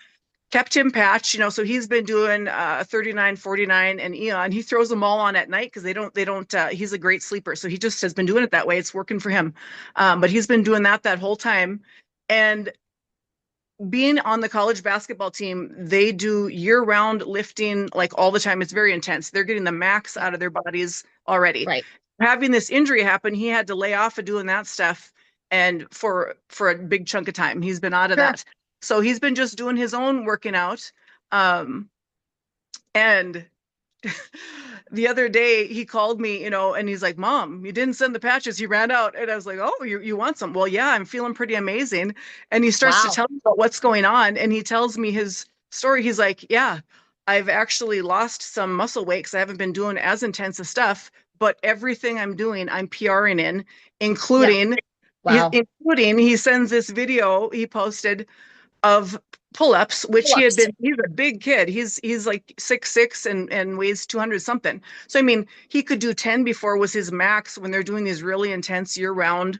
kept him patched, so he's been doing 39, 49 and Eon. He throws them all on at night because they don't he's a great sleeper. So he just has been doing it that way. It's working for him. But he's been doing that whole time. And being on the college basketball team, they do year-round lifting like all the time. It's very intense. They're getting the max out of their bodies already. Right. Having this injury happen, he had to lay off of doing that stuff, and for a big chunk of time, he's been out of that. So he's been just doing his own working out. And the other day he called me, and he's like, Mom, you didn't send the patches. He ran out. And I was like, oh, you want some? Well, yeah, I'm feeling pretty amazing. And he starts to tell me about what's going on. And he tells me his story. He's like, yeah, I've actually lost some muscle weight because I haven't been doing as intensive stuff, but everything I'm doing, I'm PRing in, including, including he sends this video he posted of pull-ups, which he had been, he's a big kid. He's like 6'6" and weighs 200 something. So, I mean, he could do 10 before was his max when they're doing these really intense year-round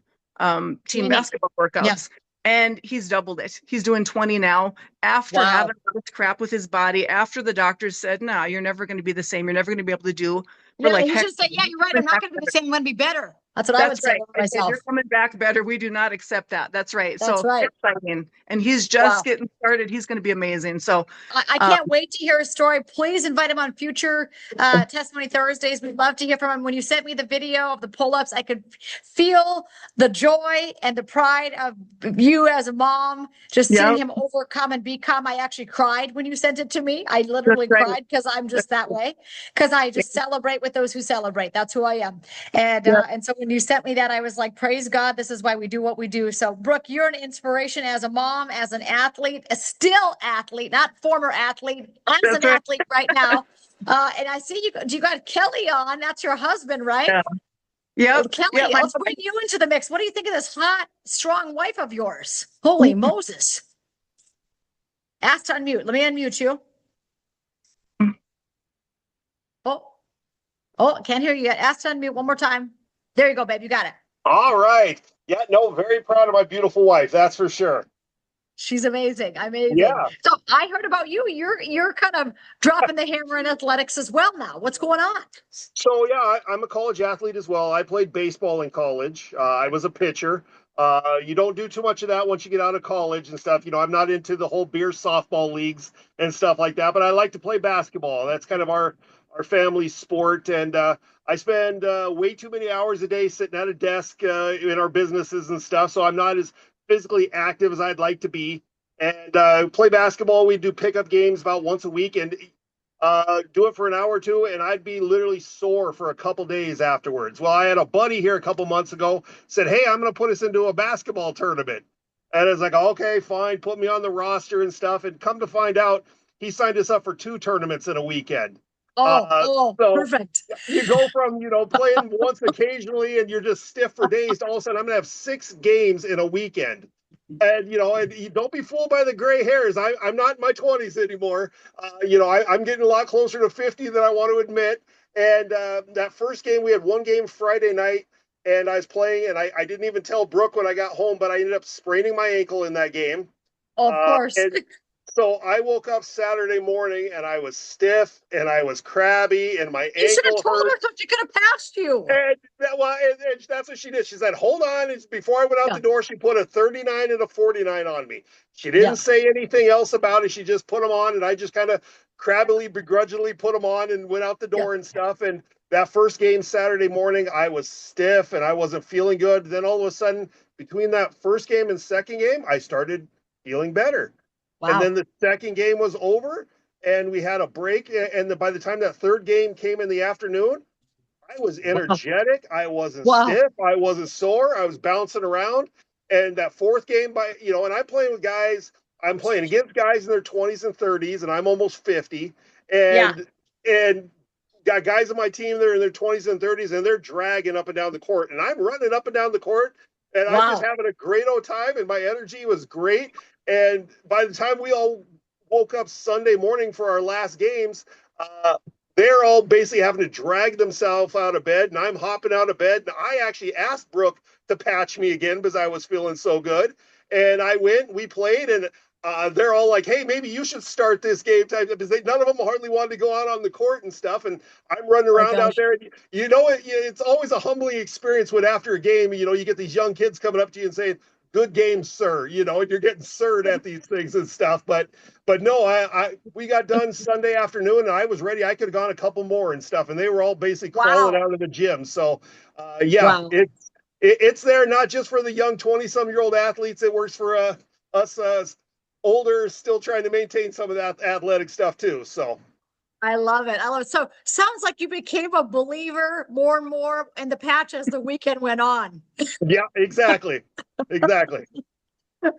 team basketball workouts. Yeah. And he's doubled it. He's doing 20 now after having this crap with his body, after the doctors said, no, you're never going to be the same. You're never going to be able to do. Yeah, like, you should say, yeah, you're right. I'm not going to be the same. I'm going to be better. That's what I would say to myself. You're coming back better. We do not accept that. That's right. That's right. Exciting. And he's just getting started. He's going to be amazing. So I can't wait to hear his story. Please invite him on future Testimony Thursdays. We'd love to hear from him. When you sent me the video of the pull-ups, I could feel the joy and the pride of you as a mom, just seeing him overcome and become. I actually cried when you sent it to me. I literally cried because I'm just that way, because I just celebrate with those who celebrate. That's who I am. And so when you sent me that, I was like, praise God, this is why we do what we do. So Brooke, you're an inspiration as a mom, as an athlete, a still athlete, not former athlete, as an athlete right now. And I see you got Kelly on. That's your husband, right? Yeah. Kelly, let's bring you into the mix. What do you think of this hot, strong wife of yours? Holy Moses. Ask to unmute. Let me unmute you. Oh, can't hear you yet. Ask to unmute one more time. There you go, babe. You got it. All right. Yeah, no, very proud of my beautiful wife. That's for sure. She's amazing. Amazing. Yeah. So I heard about you. You're kind of dropping the hammer in athletics as well now. What's going on? So yeah, I'm a college athlete as well. I played baseball in college. I was a pitcher. You don't do too much of that once you get out of college and stuff. I'm not into the whole beer softball leagues and stuff like that, but I like to play basketball. That's kind of our family sport. And I spend way too many hours a day sitting at a desk in our businesses and stuff. So I'm not as physically active as I'd like to be. And play basketball. We do pickup games about once a week and do it for an hour or two. And I'd be literally sore for a couple days afterwards. Well, I had a buddy here a couple months ago said, hey, I'm going to put us into a basketball tournament. And I was like, okay, fine. Put me on the roster and stuff. And come to find out, he signed us up for 2 tournaments in a weekend. So perfect. You go from, playing once occasionally and you're just stiff for days to all of a sudden I'm going to have 6 games in a weekend. And don't be fooled by the gray hairs. I'm not in my 20s anymore. I'm getting a lot closer to 50 than I want to admit. And that first game, we had one game Friday night, and I was playing, and I didn't even tell Brooke when I got home, but I ended up spraining my ankle in that game. Of course. And so I woke up Saturday morning, and I was stiff, and I was crabby, and my You should have ankle told hurt. her so she could have passed you. And that's what she did. She said, "Hold on." And before I went out Yeah. the door, she put a 39 and a 49 on me. She didn't say anything else about it. She just put them on, and I just kind of crabbily, begrudgingly put them on and went out the door and stuff. And that first game Saturday morning, I was stiff and I wasn't feeling good. Then all of a sudden, between that first game and second game, I started feeling better. Wow. And then the second game was over, and we had a break. And by the time that third game came in the afternoon, I was energetic. I wasn't stiff. I wasn't sore. I was bouncing around. And that fourth game, and I'm playing with guys. I'm playing against guys in their 20s and 30s, and I'm almost 50. And got guys on my team that are in their 20s and 30s, and they're dragging up and down the court. And I'm running up and down the court, and I'm just having a great old time, and my energy was great. And by the time we all woke up Sunday morning for our last games, they're all basically having to drag themselves out of bed, and I'm hopping out of bed. And I actually asked Brooke to patch me again because I was feeling so good. And I went, we played, and they're all like, "Hey, maybe you should start this game time," because none of them hardly wanted to go out on the court and stuff. And I'm running around out there. And, it's always a humbling experience when after a game, you get these young kids coming up to you and saying, "Good game, sir," and you're getting sirred at these things and stuff. But no, we got done Sunday afternoon, and I was ready. I could have gone a couple more and stuff, and they were all basically crawling out of the gym. So, it's there not just for the young 20-some-year-old athletes. It works for us older, still trying to maintain some of that athletic stuff too. So. I love it. So sounds like you became a believer more and more in the patch as the weekend went on. Yeah, exactly. Exactly.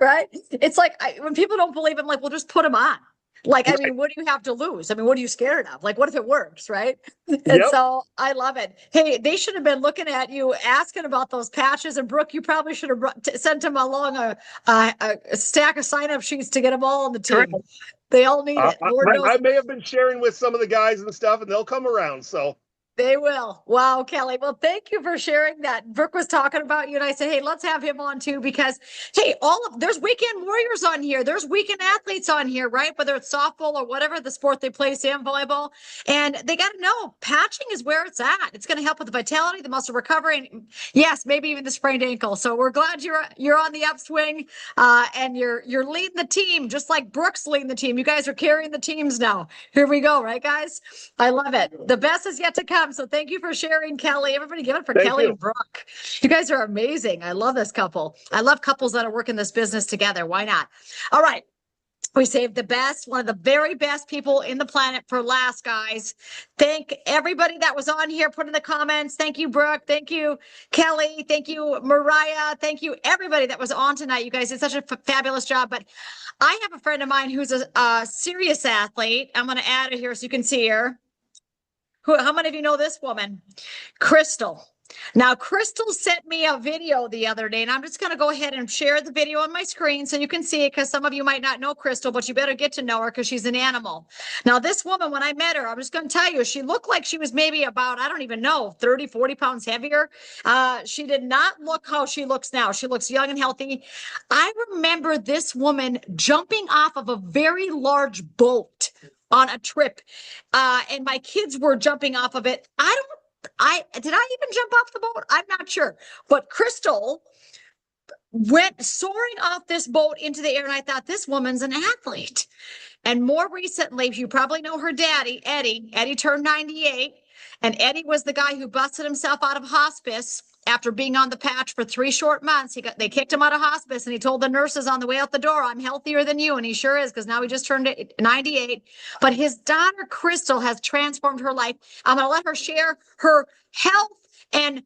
Right? It's like when people don't believe, I'm like, well, just put them on. Like, I mean, what do you have to lose? I mean, what are you scared of? Like, what if it works, right? And so I love it. Hey, they should have been looking at you asking about those patches. And Brooke, you probably should have sent them along a stack of sign-up sheets to get them all on the team. Correct. They all need it. Lord knows. I may have been sharing with some of the guys and stuff, and they'll come around. So. They will. Wow, Kelly. Well, thank you for sharing that. Brooke was talking about you, and I said, hey, let's have him on too, because hey, there's weekend warriors on here. There's weekend athletes on here, right? Whether it's softball or whatever the sport they play, sand volleyball. And they got to know patching is where it's at. It's going to help with the vitality, the muscle recovery, and yes, maybe even the sprained ankle. So we're glad you're on the upswing, and you're leading the team, just like Brooke's leading the team. You guys are carrying the teams now. Here we go, right, guys? I love it. The best is yet to come. So thank you for sharing, Kelly. Everybody give it for Kelly and Brooke. You guys are amazing. I love this couple. I love couples that are working this business together. Why not? All right. We saved the best, one of the very best people in the planet for last, guys. Thank everybody that was on here. Put in the comments. Thank you, Brooke. Thank you, Kelly. Thank you, Mariah. Thank you, everybody that was on tonight. You guys did such a fabulous job. But I have a friend of mine who's a serious athlete. I'm going to add it here so you can see her. How many of you know this woman? Crystal. Now, Crystal sent me a video the other day, and I'm just going to go ahead and share the video on my screen so you can see it, because some of you might not know Crystal, but you better get to know her because she's an animal. Now, this woman, when I met her, I'm just going to tell you, she looked like she was maybe about, I don't even know, 30, 40 pounds heavier. She did not look how she looks now. She looks young and healthy. I remember this woman jumping off of a very large boat on a trip, and my kids were jumping off of it. Did I even jump off the boat? I'm not sure. But Crystal went soaring off this boat into the air, and I thought, this woman's an athlete. And more recently, you probably know her daddy, Eddie. Eddie turned 98, and Eddie was the guy who busted himself out of hospice after being on the patch for 3 short months. They kicked him out of hospice, and he told the nurses on the way out the door, I'm healthier than you. And he sure is, because now he just turned 98. But his daughter, Crystal, has transformed her life. I'm going to let her share her health and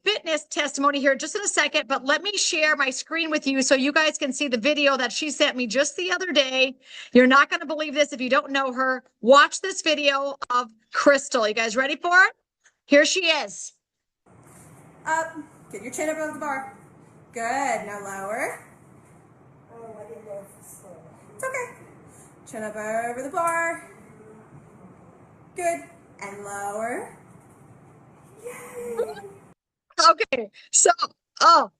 fitness testimony here just in a second, but let me share my screen with you so you guys can see the video that she sent me just the other day. You're not going to believe this if you don't know her. Watch this video of Crystal. You guys ready for it? Here she is. Up. Get your chin up above the bar. Good. Now lower. It's okay. Chin up over the bar. Good. And lower. Yay. Okay. So, oh,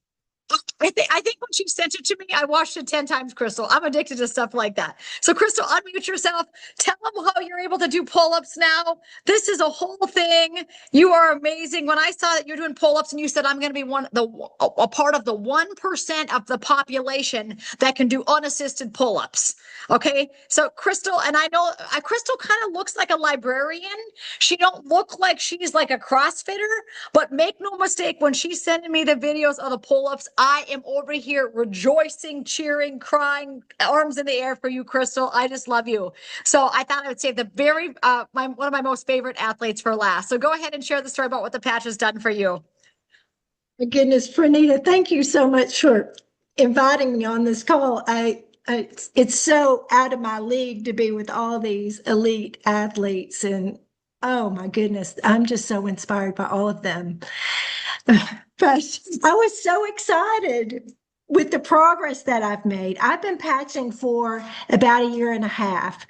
I think when she sent it to me, I watched it 10 times, Crystal. I'm addicted to stuff like that. So, Crystal, unmute yourself. Tell them how you're able to do pull-ups now. This is a whole thing. You are amazing. When I saw that you're doing pull-ups and you said I'm going to be a part of the 1% of the population that can do unassisted pull-ups. Okay. So Crystal, and I know Crystal kind of looks like a librarian. She don't look like she's like a CrossFitter, but make no mistake, when she's sending me the videos of the pull-ups, I am over here rejoicing, cheering, crying, arms in the air for you, Crystal. I just love you. So I thought I would save the one of my most favorite athletes for last. So go ahead and share the story about what the patch has done for you. My goodness, Franita, thank you so much for inviting me on this call. It's so out of my league to be with all these elite athletes, and oh my goodness, I'm just so inspired by all of them. But I was so excited with the progress that I've made. I've been patching for about a year and a half,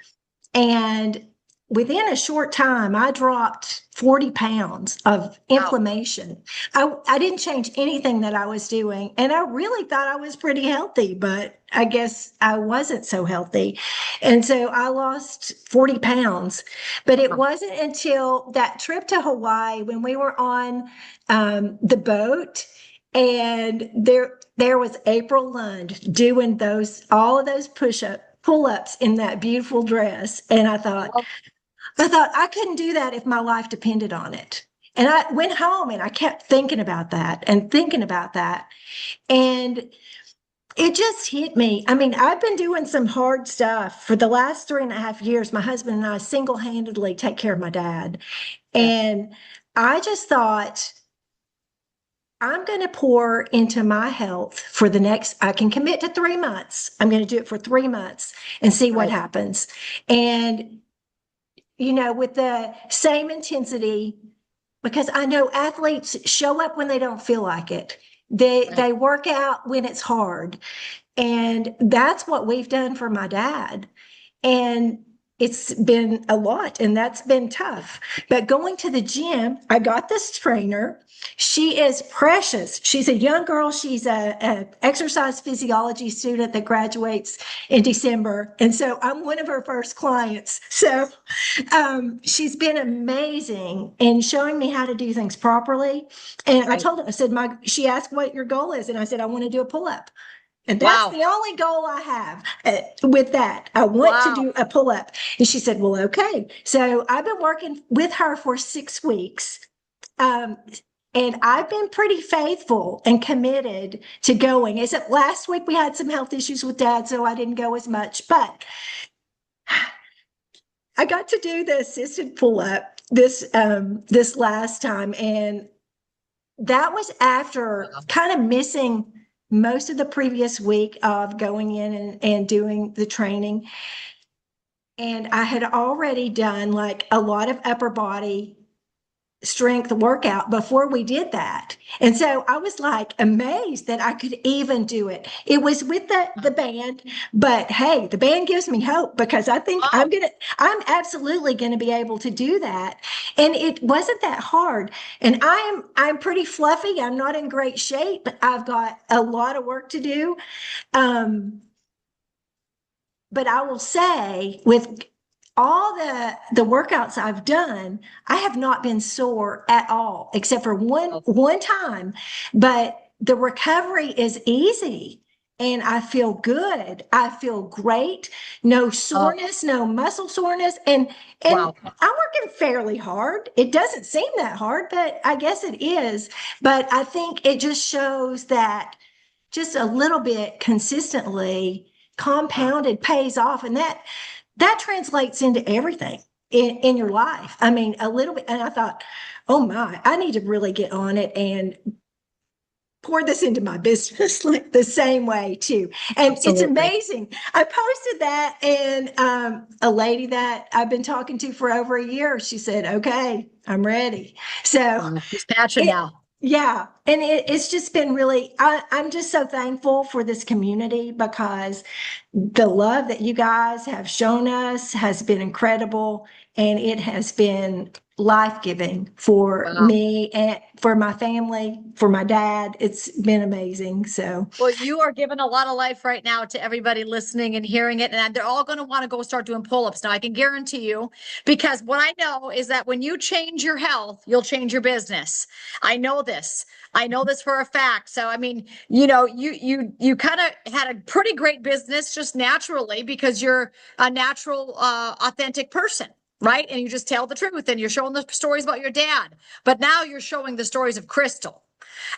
and within a short time, I dropped 40 pounds of inflammation. I didn't change anything that I was doing. And I really thought I was pretty healthy, but I guess I wasn't so healthy. And so I lost 40 pounds. But it wasn't until that trip to Hawaii when we were on the boat, and there was April Lund doing all of those pull-ups in that beautiful dress. And I thought I couldn't do that if my life depended on it. And I went home and I kept thinking about that and thinking about that. And it just hit me. I mean, I've been doing some hard stuff for the last 3.5 years. My husband and I single-handedly take care of my dad. And I just thought, I'm going to pour into my health for the next, I can commit to 3 months. I'm going to do it for 3 months and see what happens. And, with the same intensity, because I know athletes show up when they don't feel like it. They work out when it's hard. And that's what we've done for my dad. And it's been a lot, and that's been tough. But going to the gym, I got this trainer. She is precious. She's a young girl. She's a exercise physiology student that graduates in December. And so I'm one of her first clients. So she's been amazing in showing me how to do things properly. And I told her, I said, she asked what your goal is. And I said, I want to do a pull-up. And that's the only goal I have with that. I want to do a pull-up. And she said, well, okay. So I've been working with her for 6 weeks. And I've been pretty faithful and committed to going. Except last week we had some health issues with Dad, so I didn't go as much. But I got to do the assisted pull-up this last time. And that was after kind of missing most of the previous week of going in and doing the training. And I had already done like a lot of upper body strength workout before we did that. And so I was like amazed that I could even do it. It was with the band, but hey, the band gives me hope, because I think I'm absolutely going to be able to do that. And it wasn't that hard. And I'm pretty fluffy. I'm not in great shape, but I've got a lot of work to do. But I will say, with all the workouts I've done, I have not been sore at all, except for one time. But the recovery is easy, and I feel good. I feel great. No soreness, no muscle soreness, and I'm working fairly hard. It doesn't seem that hard, but I guess it is. But I think it just shows that just a little bit consistently compounded pays off, and that translates into everything in your life. I mean, a little bit. And I thought, oh my, I need to really get on it and pour this into my business like the same way too. And It's amazing. I posted that, and a lady that I've been talking to for over a year, she said, okay, I'm ready. So he's patching now. Yeah, and it's just been really, I'm just so thankful for this community because the love that you guys have shown us has been incredible, and it has been life-giving for Wow. me and for my family, for my dad. It's been amazing. So, Well, you are giving a lot of life right now to everybody listening and hearing it, and they're all going to want to go start doing pull-ups. Now, I can guarantee you, because what I know is that when you change your health, you'll change your business. I know this. I know this for a fact. So, I mean, you kind of had a pretty great business just naturally because you're a natural, authentic person. Right. And you just tell the truth and you're showing the stories about your dad. But now you're showing the stories of Crystal.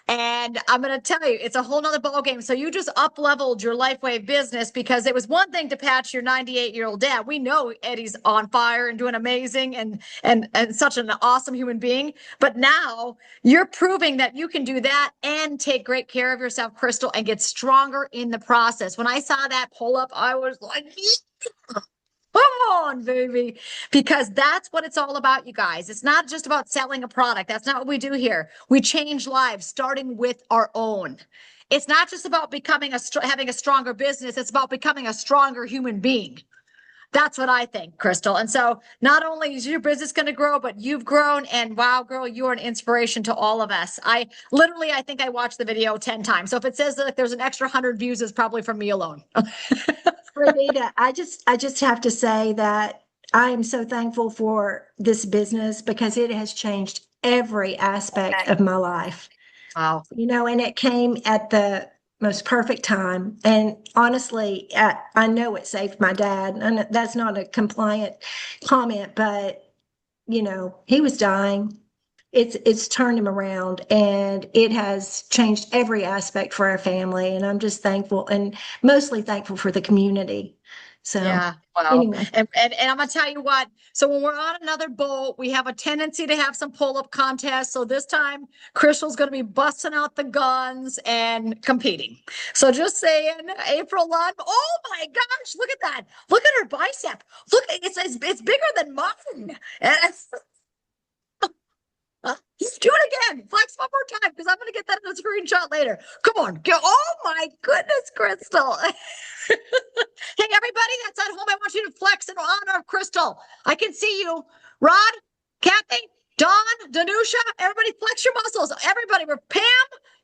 And I'm going to tell you, it's a whole nother ball game. So you just up leveled your LifeWave business because it was one thing to patch your 98-year-old dad. We know Eddie's on fire and doing amazing and such an awesome human being. But now you're proving that you can do that and take great care of yourself, Crystal, and get stronger in the process. When I saw that pull up, I was like, come on, baby. Because that's what it's all about, you guys. It's not just about selling a product. That's not what we do here. We change lives, starting with our own. It's not just about becoming having a stronger business. It's about becoming a stronger human being. That's what I think, Crystal. And so not only is your business going to grow, but you've grown. And wow, girl, you're an inspiration to all of us. I think I watched the video 10 times. So if it says that there's an extra 100 views, it's probably from me alone. Renita, I just have to say that I am so thankful for this business because it has changed every aspect of my life. Wow. And it came at the most perfect time. And honestly, I know it saved my dad. And that's not a compliant comment, but he was dying. It's turned him around and it has changed every aspect for our family. And I'm just thankful and mostly thankful for the community. So Yeah. Wow. anyway, And I'm gonna tell you what. So when we're on another boat, we have a tendency to have some pull-up contests. So this time, Crystal's gonna be busting out the guns and competing. So just saying, April Lund. Oh my gosh! Look at that! Look at her bicep. Look, it's bigger than mine. And do it again. Flex one more time because I'm gonna get that in a screenshot later. Come on, go. Oh my goodness, Crystal. Hey, everybody that's at home, I want you to flex in honor of Crystal. I can see you. Rod, Kathy, Dawn, Danusha, everybody flex your muscles. Everybody, Pam,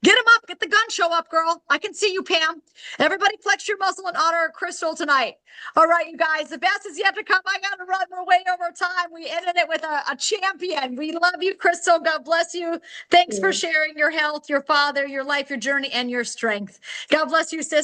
get them up. Get the gun show up, girl. I can see you, Pam. Everybody flex your muscle in honor of Crystal tonight. All right, you guys, the best is yet to come. I got to run. We're way over time. We ended it with a champion. We love you, Crystal. God bless you. Thanks for sharing your health, your father, your life, your journey, and your strength. God bless you, sister.